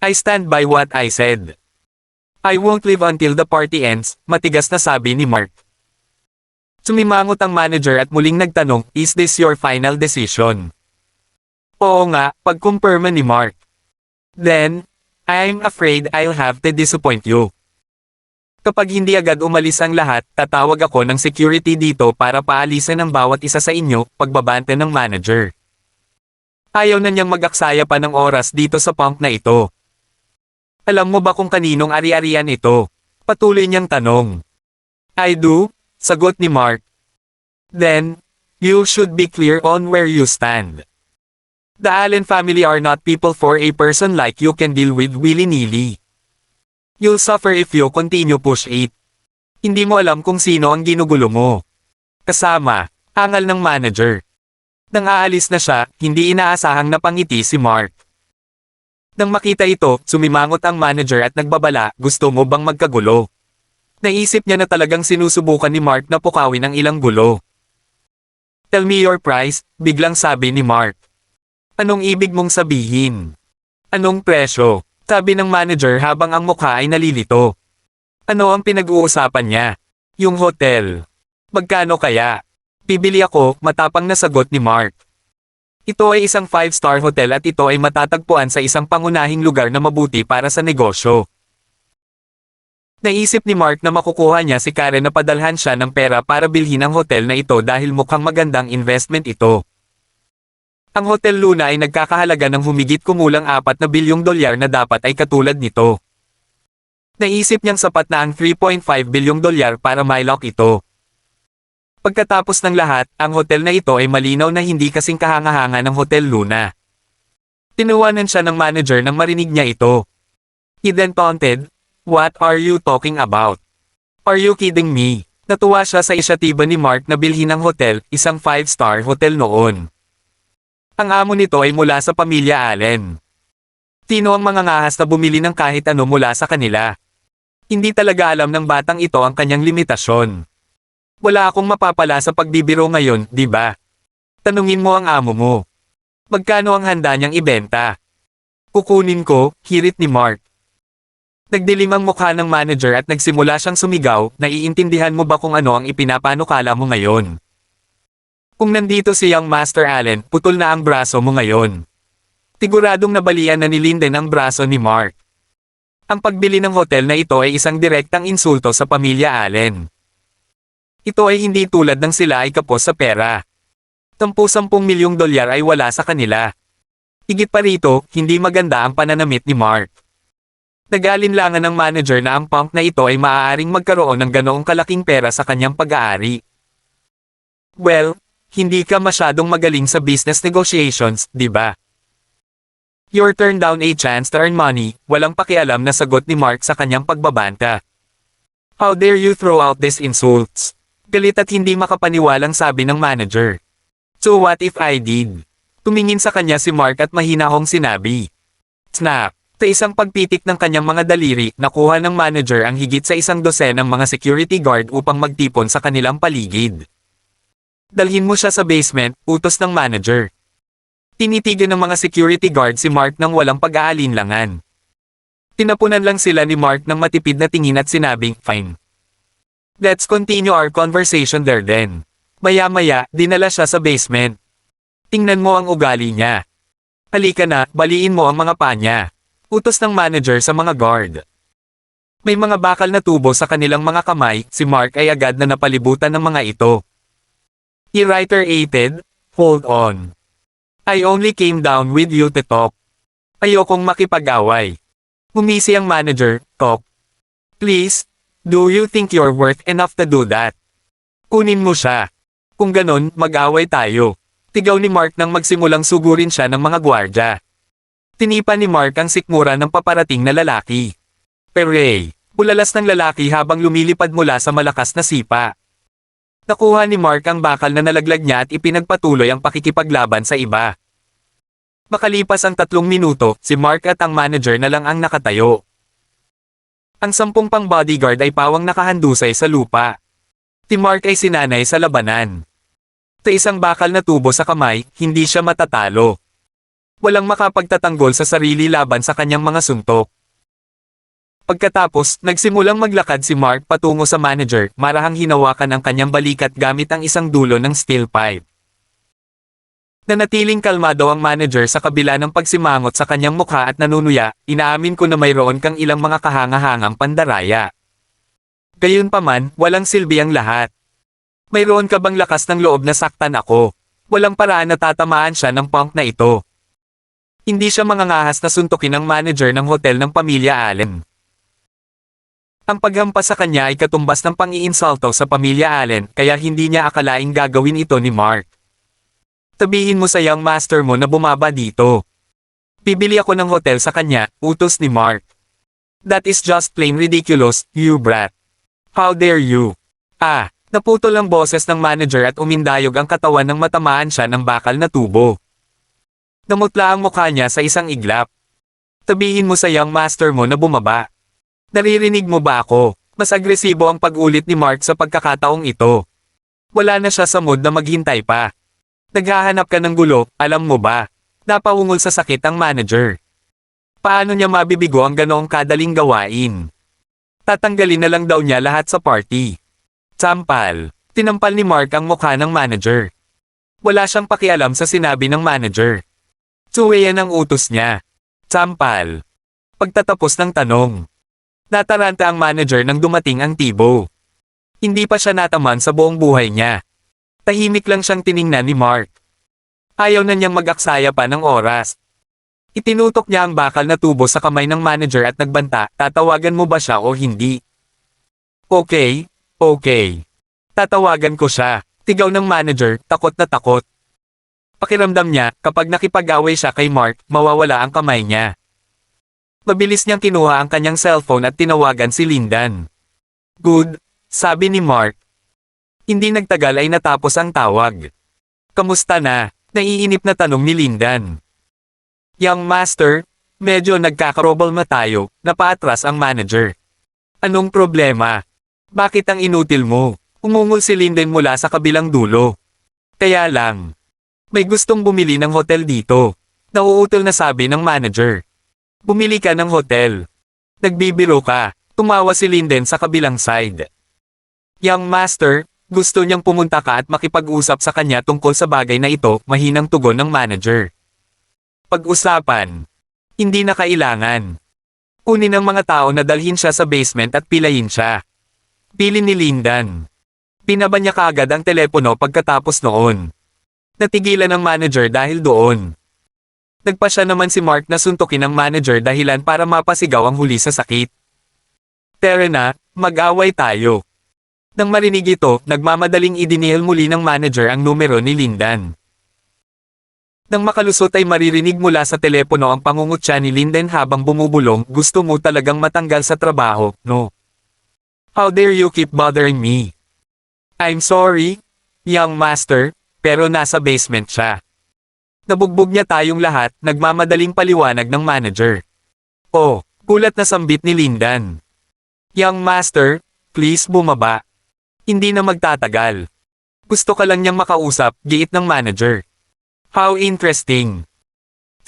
I stand by what I said. I won't leave until the party ends, matigas na sabi ni Mark. Sumimangot ang manager at muling nagtanong, is this your final decision? Oo nga, pagkumpirma ni Mark. Then, I'm afraid I'll have to disappoint you. Kapag hindi agad umalis ang lahat, tatawag ako ng security dito para paalisin ang bawat isa sa inyo, pagbabante ng manager. Ayaw na niyang mag-aksaya pa ng oras dito sa punk na ito. Alam mo ba kung kaninong ari-arian ito? Patuloy niyang tanong. I do, sagot ni Mark. Then, you should be clear on where you stand. The Allen family are not people for a person like you can deal with willy-nilly. You'll suffer if you continue push it. Hindi mo alam kung sino ang ginugulo mo. Kasama, angal ng manager. Nang aalis na siya, hindi inaasahang napangiti si Mark. Nang makita ito, sumimangot ang manager at nagbabala, gusto mo bang magkagulo? Naisip niya na talagang sinusubukan ni Mark na pukawin ang ilang gulo. Tell me your price, biglang sabi ni Mark. Anong ibig mong sabihin? Anong presyo? Sabi ng manager habang ang mukha ay nalilito. Ano ang pinag-uusapan niya? Yung hotel. Magkano kaya? Bibili ako, matapang na sagot ni Mark. Ito ay isang 5-star hotel at ito ay matatagpuan sa isang pangunahing lugar na mabuti para sa negosyo. Naisip ni Mark na makukuha niya si Karen na padalhan siya ng pera para bilhin ang hotel na ito dahil mukhang magandang investment ito. Ang Hotel Luna ay nagkakahalaga ng humigit kumulang 4 bilyong dolyar na dapat ay katulad nito. Naisip niyang sapat na ang 3.5 bilyong dolyar para mailok ito. Pagkatapos ng lahat, ang hotel na ito ay malinaw na hindi kasing kahanga-hanga ng Hotel Luna. Tinuwanan siya ng manager nang marinig niya ito. He then taunted, "What are you talking about? Are you kidding me?" Natuwa siya sa isyatiba ni Mark na bilhin ang hotel, isang 5-star hotel noon. Ang amo nito ay mula sa pamilya Allen. Tino ang mangangahas na bumili ng kahit ano mula sa kanila. Hindi talaga alam ng batang ito ang kanyang limitasyon. Wala akong mapapala sa pagbibiro ngayon, di ba? Tanungin mo ang amo mo. Magkano ang handa niyang ibenta? Kukunin ko, hirit ni Mark. Nagdilim ang mukha ng manager at nagsimula siyang sumigaw, naiintindihan mo ba kung ano ang ipinapanukala mo ngayon? Kung nandito si Young Master Allen, putol na ang braso mo ngayon. Tiguradong nabalian na ni Linden ang braso ni Mark. Ang pagbili ng hotel na ito ay isang direktang insulto sa pamilya Allen. Ito ay hindi tulad ng sila ay kapos sa pera. 10 milyong dolyar ay wala sa kanila. Higit pa rito, hindi maganda ang pananamit ni Mark. Nag-aalinlangan ng manager na ang punk na ito ay maaaring magkaroon ng ganoong kalaking pera sa kanyang pag-aari. Well, hindi ka masyadong magaling sa business negotiations, di ba? You're turned down a chance to earn money, walang pakialam na sagot ni Mark sa kanyang pagbabanta. How dare you throw out these insults? Galit at hindi makapaniwalang sabi ng manager. So what if I did? Tumingin sa kanya si Mark at mahinahong sinabi. Snap! Sa isang pagpitik ng kanyang mga daliri, nakuha ng manager ang higit sa 100 ng mga security guard upang magtipon sa kanilang paligid. Dalhin mo siya sa basement, utos ng manager. Tinitigan ng mga security guard si Mark nang walang pag-aalinlangan. Tinapunan lang sila ni Mark ng matipid na tingin at sinabing, fine. Let's continue our conversation there then. Maya-maya, dinala siya sa basement. Tingnan mo ang ugali niya. Halika na, baliin mo ang mga panya. Utos ng manager sa mga guard. May mga bakal na tubo sa kanilang mga kamay, si Mark ay agad na napalibutan ng mga ito. He reiterated, hold on. I only came down with you to talk. Ayokong makipag-away. Humisi ang manager, talk. Please, do you think you're worth enough to do that? Kunin mo siya. Kung ganon, mag-away tayo. Tigaw ni Mark nang magsimulang sugurin siya ng mga gwardya. Tinipan ni Mark ang sikmura ng paparating na lalaki. Peray! Ulalas ng lalaki habang lumilipad mula sa malakas na sipa. Nakuha ni Mark ang bakal na nalaglag niya at ipinagpatuloy ang pakikipaglaban sa iba. Makalipas ang 3 minuto, si Mark at ang manager na lang ang nakatayo. Ang 10 pang bodyguard ay pawang nakahandusay sa lupa. Si Mark ay sinanay sa labanan. Sa isang bakal na tubo sa kamay, hindi siya matatalo. Walang makapagtatanggol sa sarili laban sa kanyang mga suntok. Pagkatapos, nagsimulang maglakad si Mark patungo sa manager, marahang hinawakan ang kanyang balikat gamit ang isang dulo ng steel pipe. Nanatiling kalmado ang manager sa kabila ng pagsimangot sa kanyang mukha at nanunuya, inaamin ko na mayroon kang ilang mga kahangahangang pandaraya. Gayunpaman, walang silbi ang lahat. Mayroon ka bang lakas ng loob na saktan ako? Walang paraan na tatamaan siya ng punk na ito. Hindi siya mangangahas na suntukin ang manager ng hotel ng pamilya Allen. Ang paghampas sa kanya ay katumbas ng pang-iinsulto sa pamilya Allen, kaya hindi niya akalaing gagawin ito ni Mark. Sabihin mo sa young master mo na bumaba dito. Bibili ako ng hotel sa kanya, utos ni Mark. That is just plain ridiculous, you brat. How dare you? Naputol ang boses ng manager at umindayog ang katawan nang matamaan siya ng bakal na tubo. Namutla ang mukha niya sa isang iglap. Sabihin mo sa young master mo na bumaba. Naririnig mo ba ako? Mas agresibo ang pag-ulit ni Mark sa pagkakataong ito. Wala na siya sa mood na maghintay pa. Naghahanap ka ng gulo, alam mo ba? Napawungol sa sakit ang manager. Paano niya mabibigo ang ganoong kadaling gawain? Tatanggalin na lang daw niya lahat sa party. Sampal. Tinampal ni Mark ang mukha ng manager. Wala siyang pakialam sa sinabi ng manager. Suwayan ang utos niya. Sampal. Pagtatapos ng tanong. Nataranta ang manager nang dumating ang tibo. Hindi pa siya nataman sa buong buhay niya. Tahimik lang siyang tiningnan ni Mark. Ayaw na niyang mag-aksaya pa ng oras. Itinutok niya ang bakal na tubo sa kamay ng manager at nagbanta, tatawagan mo ba siya o hindi? Okay. Tatawagan ko siya. Tigaw ng manager, takot na takot. Pakiramdam niya, kapag nakipag-away siya kay Mark, mawawala ang kamay niya. Mabilis niyang kinuha ang kanyang cellphone at tinawagan si Lindan. Good, sabi ni Mark. Hindi nagtagal ay natapos ang tawag. Kamusta na? Naiinip na tanong ni Lindan. Young master, Medyo nagkakarobal tayo, napaatras ang manager. Anong problema? Bakit ang inutil mo? Umungol si Linden mula sa kabilang dulo. Kaya lang. May gustong bumili ng hotel dito. Nauutol na sabi ng manager. Bumili ka ng hotel. Nagbibiro ka. Tumawa si Linden sa kabilang side. Young master, gusto niyang pumunta ka at makipag-usap sa kanya tungkol sa bagay na ito, mahinang tugon ng manager. Pag-usapan. Hindi na kailangan. Kunin ng mga tao na dalhin siya sa basement at pilayin siya. Pili ni Lindan. Pinaba niya kaagad ang telepono pagkatapos noon. Natigilan ng manager dahil doon. Nagpa siya naman si Mark na suntukin ng manager dahilan para mapasigaw ang huli sa sakit. Tara na, mag-away tayo. Nang marinig ito, nagmamadaling idinihil muli ng manager ang numero ni Lindan. Nang makalusot ay maririnig mula sa telepono ang pangungutya ni Linden habang bumubulong, gusto mo talagang matanggal sa trabaho, no? How dare you keep bothering me? I'm sorry, young master, pero nasa basement siya. Nabugbog niya tayong lahat, nagmamadaling paliwanag ng manager. Oh, gulat na sambit ni Lindan. Young master, please bumaba. Hindi na magtatagal. Gusto ka lang niyang makausap, giit ng manager. How interesting.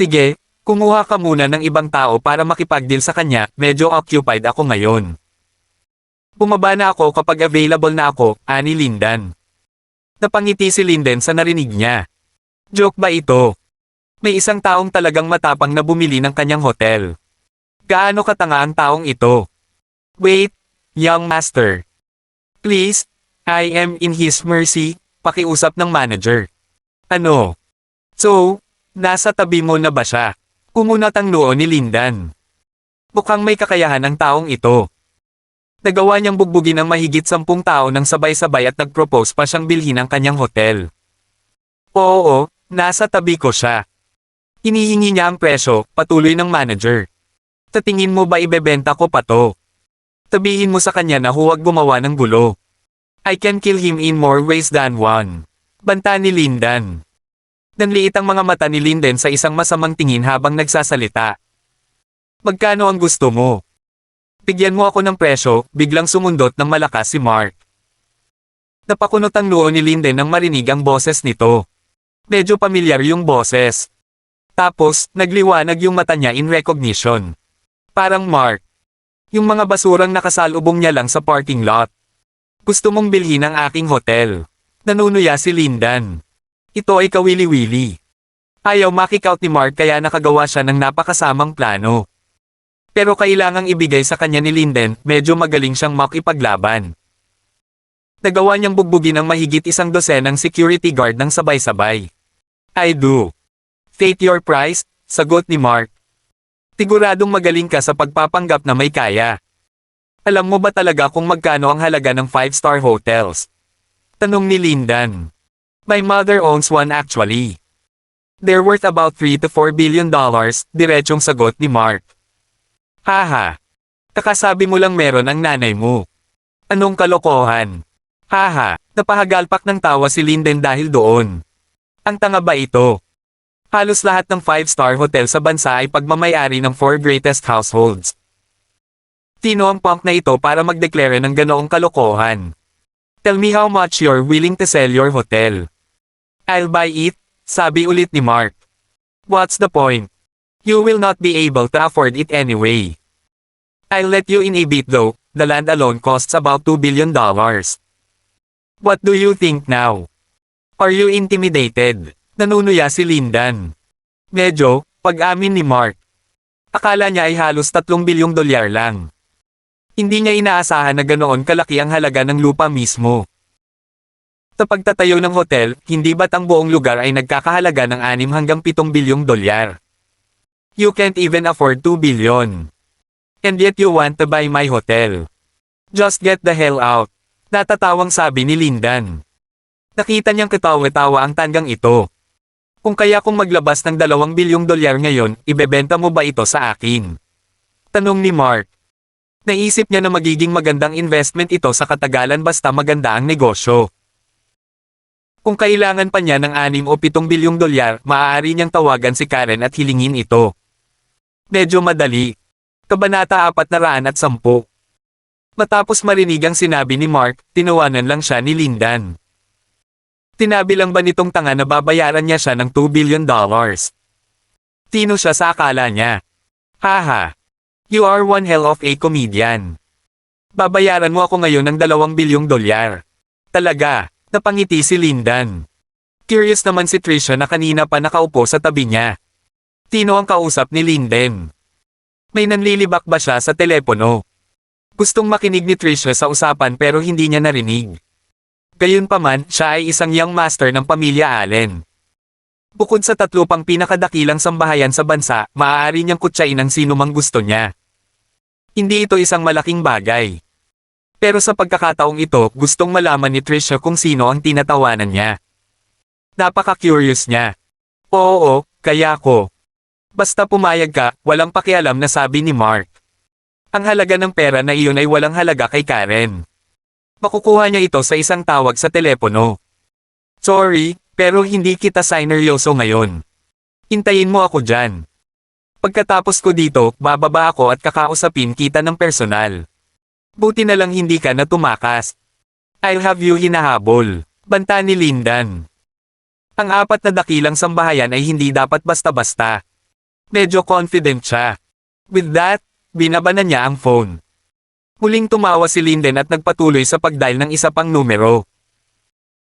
Sige, kumuha ka muna ng ibang tao para makipag-deal sa kanya, medyo occupied ako ngayon. Bumaba na ako kapag available na ako, ani Lindan. Napangiti si Linden sa narinig niya. Joke ba ito? May isang taong talagang matapang na bumili ng kanyang hotel. Gaano katanga ang taong ito? Wait, young master. Please, I am in his mercy, pakiusap ng manager. Ano? So, nasa tabi mo na ba siya? Kumunat ang noo ni Lindan. Mukhang may kakayahan ang taong ito. Nagawa niyang bugbugin ang mahigit 10 tao ng sabay-sabay at nag-propose pa siyang bilhin ang kanyang hotel. Oo, nasa tabi ko siya. Hinihingi niya ang presyo, patuloy ng manager. Tatingin mo ba ibebenta ko pa to? Tabihin mo sa kanya na huwag gumawa ng gulo. I can kill him in more ways than one. Banta ni Lindan. Nanliit ang mga mata ni Linden sa isang masamang tingin habang nagsasalita. Magkano ang gusto mo? Bigyan mo ako ng presyo, biglang sumundot ng malakas si Mark. Napakunot ang noo ni Linden nang marinig ang boses nito. Medyo pamilyar yung boses. Tapos, nagliwanag yung mata niya in recognition. Parang Mark. Yung mga basurang nakasalubong niya lang sa parking lot. Gusto mong bilhin ang aking hotel. Nanunuya si Lindan. Ito ay kawili-wili. Ayaw makikout ni Mark kaya nakagawa siya ng napakasamang plano. Pero kailangang ibigay sa kanya ni Linden, medyo magaling siyang makipaglaban. Nagawa niyang bugbugin ang mahigit 100 security guard ng sabay-sabay. I do. State your price, sagot ni Mark. Siguradong magaling ka sa pagpapanggap na may kaya. Alam mo ba talaga kung magkano ang halaga ng 5-star hotels? Tanong ni Lindan. My mother owns one actually. They're worth about $3 to $4 billion, diretsong sagot ni Mark. Haha. Kakasabi mo lang meron ang nanay mo. Anong kalokohan? Haha, napahagalpak ng tawa si Linden dahil doon. Ang tanga ba ito? Halos lahat ng 5-star hotel sa bansa ay pagmamayari ng 4 greatest households. Sino ang punk na ito para magdeklara ng ganoong kalokohan? Tell me how much you're willing to sell your hotel. I'll buy it, sabi ulit ni Mark. What's the point? You will not be able to afford it anyway. I'll let you in a bit though, the land alone costs about $2 billion. What do you think now? Are you intimidated? Nanunuya si Lindan. Medyo, pag-amin ni Mark. Akala niya ay halos $3 bilyong lang. Hindi niya inaasahan na ganoon kalaki ang halaga ng lupa mismo. Sa pagtatayo ng hotel, hindi ba't ang buong lugar ay nagkakahalaga ng 6 hanggang 7 bilyong dolyar? You can't even afford 2 billion. And yet you want to buy my hotel. Just get the hell out. Natatawang sabi ni Lindan. Nakita niyang katawa-tawa ang tanggang ito. Kung maglabas ng 2 bilyong dolyar ngayon, ibebenta mo ba ito sa akin? Tanong ni Mark. Naisip niya na magiging magandang investment ito sa katagalan basta maganda ang negosyo. Kung kailangan pa niya ng 6 o 7 bilyong dolyar, maaari niyang tawagan si Karen at hilingin ito. Medyo madali. Kabanata 410. Matapos marinig ang sinabi ni Mark, tinawanan lang siya ni Lindan. Tinabi lang ba nitong tanga na babayaran niya siya ng $2 billion? Tino siya sa akala niya. Haha. You are one hell of a comedian. Babayaran mo ako ngayon ng $2 bilyong. Talaga, napangiti si Lindan. Curious naman si Trisha na kanina pa nakaupo sa tabi niya. Tino ang kausap ni Linden. May nanlilibak ba siya sa telepono? Gustong makinig ni Trisha sa usapan pero hindi niya narinig. Gayunpaman, siya ay isang young master ng pamilya Allen. Bukod sa 3 pang pinakadakilang sambahayan sa bansa, maaari niyang kutsain ang sino mang gusto niya. Hindi ito isang malaking bagay. Pero sa pagkakataong ito, gustong malaman ni Trisha kung sino ang tinatawanan niya. Napaka-curious niya. Oo, kaya ko. Basta pumayag ka, walang pakialam na sabi ni Mark. Ang halaga ng pera na iyon ay walang halaga kay Karen. Makukuha niya ito sa isang tawag sa telepono. Sorry, pero hindi kita sineryoso ngayon. Hintayin mo ako dyan. Pagkatapos ko dito, bababa ako at kakausapin kita ng personal. Buti na lang hindi ka na tumakas. I'll have you hinahabol. Banta ni Lindan. Ang 4 na dakilang sambahayan ay hindi dapat basta-basta. Medyo confident siya. With that, binabanan niya ang phone. Muling tumawa si Linden at nagpatuloy sa pagdial ng isa pang numero.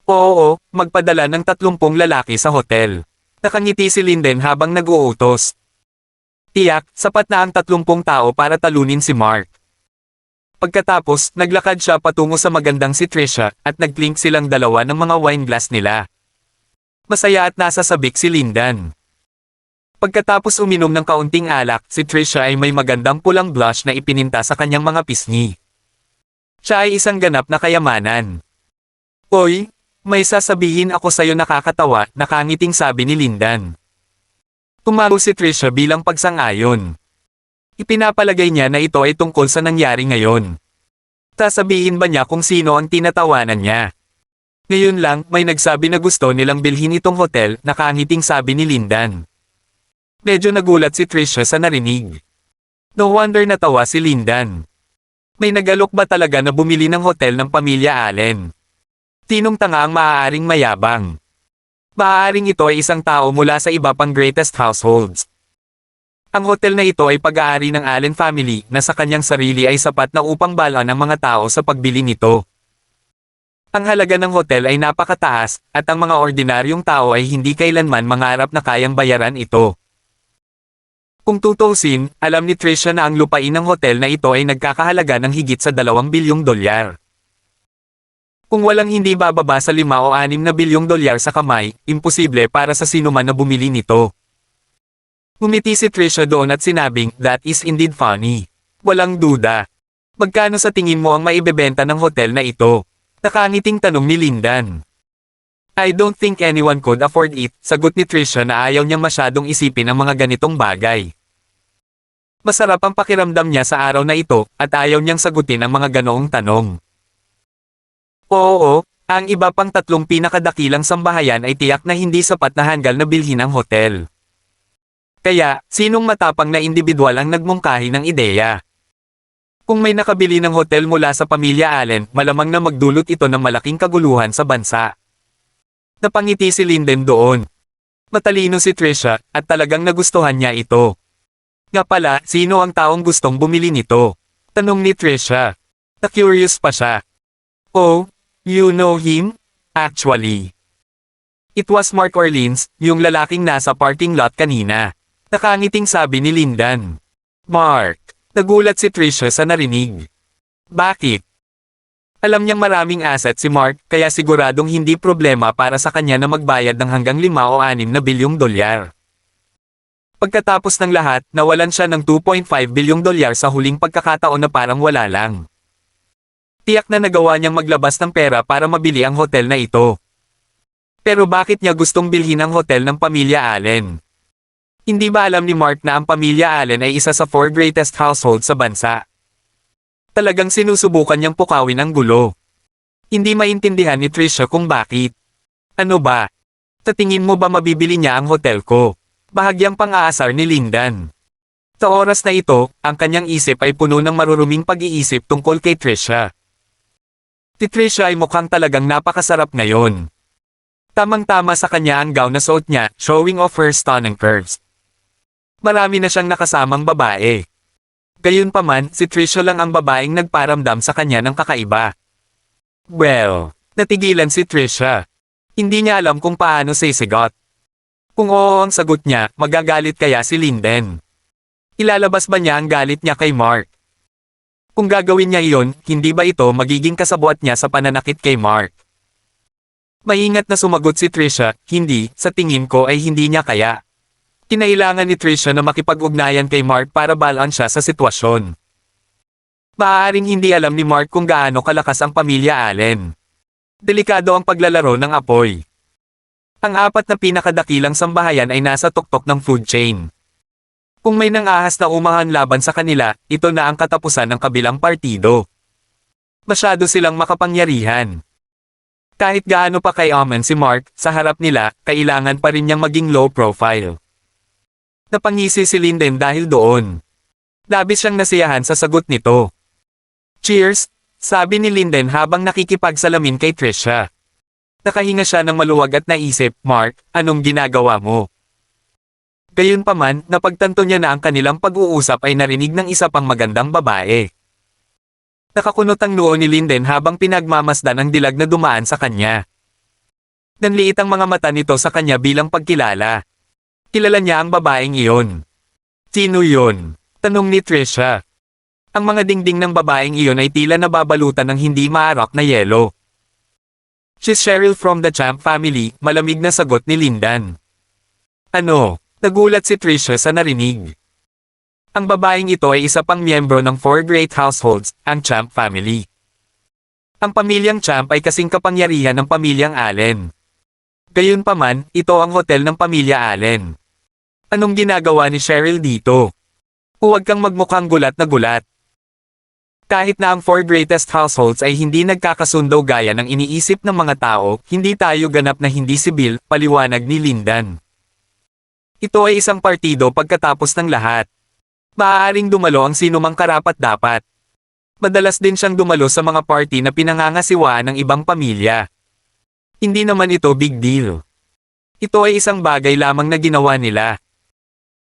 Oo, magpadala ng 30 lalaki sa hotel. Nakangiti si Linden habang nag-uutos. Tiyak, sapat na ang 30 tao para talunin si Mark. Pagkatapos, naglakad siya patungo sa magandang si Trisha at nag-clink silang dalawa ng mga wine glass nila. Masaya at nasasabik si Lindan. Pagkatapos uminom ng kaunting alak, si Trisha ay may magandang pulang blush na ipininta sa kanyang mga pisngi. Siya ay isang ganap na kayamanan. Oy, may sasabihin ako sa'yo nakakatawa, nakangiting sabi ni Lindan. Tumago si Trisha bilang pagsang-ayon. Ipinapalagay niya na ito ay tungkol sa nangyari ngayon. Sasabihin ba niya kung sino ang tinatawanan niya? Ngayon lang, may nagsabi na gusto nilang bilhin itong hotel, nakangiting sabi ni Lindan. Medyo nagulat si Trisha sa narinig. No wonder natawa si Lindan. May nagalok ba talaga na bumili ng hotel ng pamilya Allen? Tinong tanga ang maaaring mayabang. Maaaring ito ay isang tao mula sa iba pang greatest households. Ang hotel na ito ay pag-aari ng Allen family na sa kanyang sarili ay sapat na upang balaan ng mga tao sa pagbili nito. Ang halaga ng hotel ay napakataas at ang mga ordinaryong tao ay hindi kailanman mangarap na kayang bayaran ito. Kung tutuusin, alam ni Trisha na ang lupain ng hotel na ito ay nagkakahalaga ng higit sa $2 bilyong. Kung walang hindi bababa sa 5 o 6 na bilyong dolyar sa kamay, imposible para sa sinuman na bumili nito. Ngumiti si Trisha doon at sinabing, that is indeed funny. Walang duda. Magkano sa tingin mo ang maibebenta ng hotel na ito? Nakangiting tanong ni Lindan. I don't think anyone could afford it, sagot ni Trisha na ayaw niyang masyadong isipin ang mga ganitong bagay. Masarap ang pakiramdam niya sa araw na ito, at ayaw niyang sagutin ang mga ganoong tanong. Oo, ang iba pang 3 pinakadakilang sambahayan ay tiyak na hindi sapat na hanggal na bilhin ang hotel. Kaya, sinong matapang na individual ang nagmungkahi ng ideya? Kung may nakabili ng hotel mula sa pamilya Allen, malamang na magdulot ito ng malaking kaguluhan sa bansa. Napangiti si Linden doon. Matalino si Trisha, at talagang nagustuhan niya ito. Nga pala, sino ang taong gustong bumili nito? Tanong ni Trisha. Na-curious pa siya. Oh, you know him? Actually. It was Mark Orleans, yung lalaking nasa parking lot kanina. Nakangiting sabi ni Lindan. Mark. Nagulat si Trisha sa narinig. Bakit? Alam niyang maraming asset si Mark, kaya siguradong hindi problema para sa kanya na magbayad ng hanggang 5 o 6 na bilyong dolyar. Pagkatapos ng lahat, nawalan siya ng $2.5 bilyong sa huling pagkakataon na parang wala lang. Tiyak na nagawa niyang maglabas ng pera para mabili ang hotel na ito. Pero bakit niya gustong bilhin ang hotel ng pamilya Allen? Hindi ba alam ni Mark na ang pamilya Allen ay isa sa 4 greatest households sa bansa? Talagang sinusubukan niyang pukawin ang gulo. Hindi maintindihan ni Trisha kung bakit. Ano ba? Sa tingin mo ba mabibili niya ang hotel ko? Bahagyang pang-aasar ni Lindan. Sa oras na ito, ang kanyang isip ay puno ng maruruming pag-iisip tungkol kay Trisha. Si Trisha ay mukhang talagang napakasarap ngayon. Tamang-tama sa kanya ang gown na suot niya, showing off her stunning curves. Marami na siyang nakasamang babae. Gayunpaman, si Trisha lang ang babaeng nagparamdam sa kanya ng kakaiba. Well, natigilan si Trisha. Hindi niya alam kung paano sisigot. Kung oo ang sagot niya, magagalit kaya si Linden. Ilalabas ba niya ang galit niya kay Mark? Kung gagawin niya iyon, hindi ba ito magiging kasabwat niya sa pananakit kay Mark? Maingat na sumagot si Trisha, hindi, sa tingin ko ay hindi niya kaya. Kinailangan ni Trisha na makipag-ugnayan kay Mark para balaan siya sa sitwasyon. Maaaring hindi alam ni Mark kung gaano kalakas ang pamilya Allen. Delikado ang paglalaro ng apoy. Ang apat na pinakadakilang sambahayan ay nasa tuktok ng food chain. Kung may nangahas na umahan laban sa kanila, ito na ang katapusan ng kabilang partido. Masyado silang makapangyarihan. Kahit gaano pa kayaman si Mark, sa harap nila, kailangan pa rin niyang maging low profile. Napangisi si Linden dahil doon. Labis siyang nasiyahan sa sagot nito. Cheers, sabi ni Linden habang nakikipagsalamin kay Trisha. Nakahinga siya ng maluwag at naisip, Mark, anong ginagawa mo? Gayunpaman, napagtanto niya na ang kanilang pag-uusap ay narinig ng isa pang magandang babae. Nakakunot ang noo ni Linden habang pinagmamasdan ang dilag na dumaan sa kanya. Nanliit ang mga mata nito sa kanya bilang pagkilala. Kilala niya ang babaeng iyon. Sino yun? Tanong ni Trisha. Ang mga dingding ng babaeng iyon ay tila nababalutan ng hindi maarak na yelo. She's Cheryl from the Champ family, malamig na sagot ni Lindan. Ano? Nagulat si Trisha sa narinig. Ang babaeng ito ay isa pang miyembro ng four great households, ang Champ family. Ang pamilyang Champ ay kasing kapangyarihan ng pamilyang Allen. Gayunpaman, ito ang hotel ng pamilya Allen. Anong ginagawa ni Cheryl dito? Huwag kang magmukhang gulat na gulat. Kahit na ang four greatest households ay hindi nagkakasundo gaya ng iniisip ng mga tao, hindi tayo ganap na hindi sibil, paliwanag ni Lindan. Ito ay isang partido pagkatapos ng lahat. Maaaring dumalo ang sinumang karapat-dapat. Madalas din siyang dumalo sa mga party na pinangangasiwaan ng ibang pamilya. Hindi naman ito big deal. Ito ay isang bagay lamang na ginawa nila.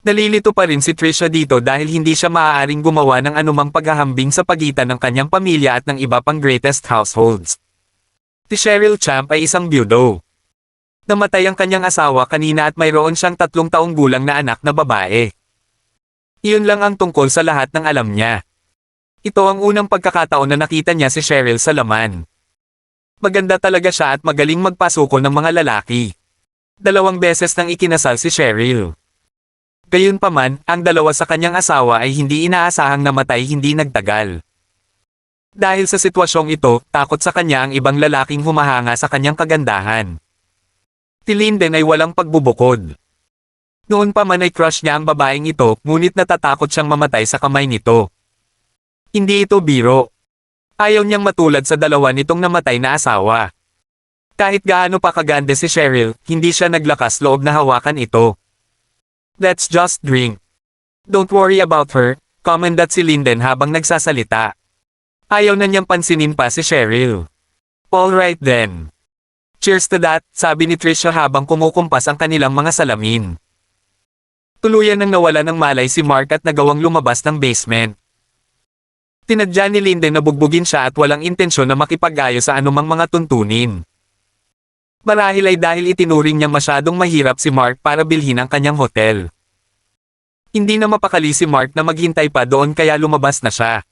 Nalilito pa rin si Trisha dito dahil hindi siya maaaring gumawa ng anumang paghahambing sa pagitan ng kanyang pamilya at ng iba pang greatest households. Si Cheryl Champ ay isang byudo. Namatay ang kanyang asawa kanina at mayroon siyang 3 taong gulang na anak na babae. Iyon lang ang tungkol sa lahat ng alam niya. Ito ang unang pagkakataon na nakita niya si Cheryl sa laman. Maganda talaga siya at magaling magpasuko ng mga lalaki. 2 beses nang ikinasal si Cheryl. Gayunpaman, ang 2 sa kanyang asawa ay hindi inaasahang namatay hindi nagtagal. Dahil sa sitwasyong ito, takot sa kanya ang ibang lalaking humahanga sa kanyang kagandahan. Si Linden ay walang pagbubukod. Noon pa man ay crush niya ang babaeng ito, ngunit natatakot siyang mamatay sa kamay nito. Hindi ito biro. Ayaw niyang matulad sa 2 nitong namatay na asawa. Kahit gaano pa kaganda si Cheryl, hindi siya naglakas loob na hawakan ito. Let's just drink. Don't worry about her, commendat si Linden habang nagsasalita. Ayaw na niyang pansinin pa si Cheryl. Alright then. Cheers to that, sabi ni Trisha habang kumukumpas ang kanilang mga salamin. Tuluyan nang nawala ng malay si Mark at nagawang lumabas ng basement. Tinadya ni Linden na bugbugin siya at walang intensyon na makipag-ayo sa anumang mga tuntunin. Marahil ay dahil itinuring niya masyadong mahirap si Mark para bilhin ang kanyang hotel. Hindi na mapakali si Mark na maghintay pa doon kaya lumabas na siya.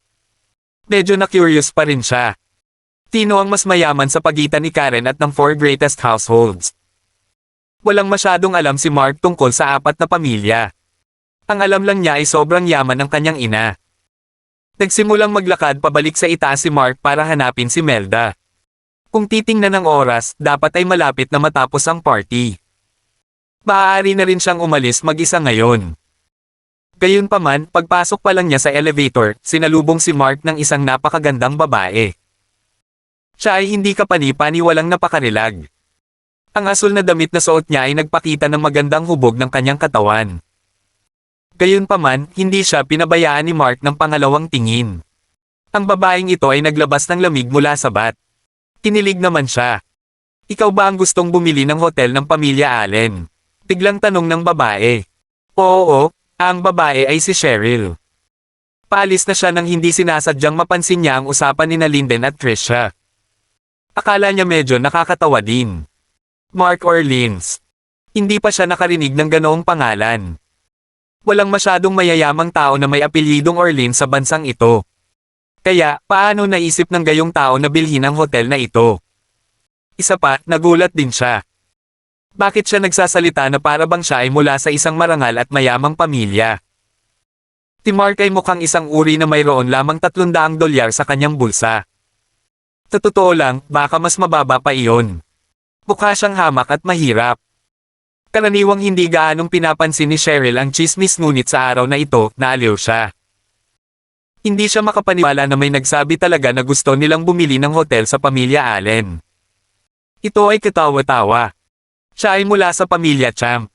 Medyo na-curious pa rin siya. Sino ang mas mayaman sa pagitan ni Karen at ng 4 greatest households? Walang masyadong alam si Mark tungkol sa 4 na pamilya. Ang alam lang niya ay sobrang yaman ng kanyang ina. Nagsimulang maglakad pabalik sa itaas si Mark para hanapin si Melda. Kung titingnan ng oras, dapat ay malapit na matapos ang party. Maaari na rin siyang umalis mag-isa ngayon. Gayunpaman, pagpasok pa lang niya sa elevator, sinalubong si Mark ng isang napakagandang babae. Siya ay hindi kapani-paniwalang napakarilag. Ang asul na damit na suot niya ay nagpakita ng magandang hubog ng kanyang katawan. Gayunpaman, hindi siya pinabayaan ni Mark ng pangalawang tingin. Ang babaeng ito ay naglabas ng lamig mula sa bat. Kinilig naman siya. Ikaw ba ang gustong bumili ng hotel ng pamilya Allen? Biglang tanong ng babae. Oo, ang babae ay si Cheryl. Paalis na siya nang hindi sinasadyang mapansin niya ang usapan ni Linden at Trisha. Akala niya medyo nakakatawa din. Mark Orleans. Hindi pa siya nakarinig ng ganoong pangalan. Walang masyadong mayayamang tao na may apelyidong Orleans sa bansang ito. Kaya, paano naisip ng gayong tao na bilhin ang hotel na ito? Isa pa, nagulat din siya. Bakit siya nagsasalita na para bang siya ay mula sa isang marangal at mayamang pamilya? Si Mark ay mukhang isang uri na mayroon lamang $300 sa kanyang bulsa. Sa totoo lang, baka mas mababa pa iyon. Mukha siyang hamak at mahirap. Karaniwang hindi gaanong pinapansin ni Cheryl ang chismis ngunit sa araw na ito, naaliw siya. Hindi siya makapaniwala na may nagsabi talaga na gusto nilang bumili ng hotel sa pamilya Allen. Ito ay katawa-tawa. Siya ay mula sa pamilya Champ.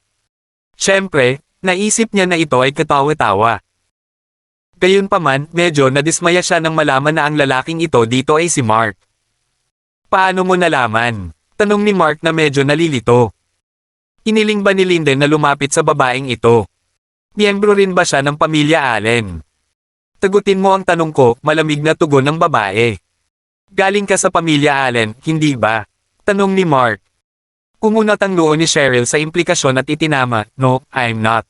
Siyempre, naisip niya na ito ay katawa-tawa. Gayunpaman, medyo nadismaya siya nang malaman na ang lalaking ito dito ay si Mark. Paano mo nalaman? Tanong ni Mark na medyo nalilito. Iniling ba ni Linden na lumapit sa babaeng ito? Miyembro rin ba siya ng pamilya Allen? Tagutin mo ang tanong ko, malamig na tugon ng babae. Galing ka sa pamilya Allen, hindi ba? Tanong ni Mark. Kumunat ang noo ni Cheryl sa implikasyon at itinama, no, I'm not.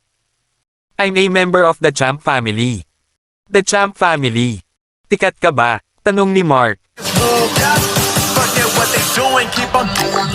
I'm a member of the Champ family. The Champ family. Tikat ka ba? Tanong ni Mark. Forget what they doing, keep on doing.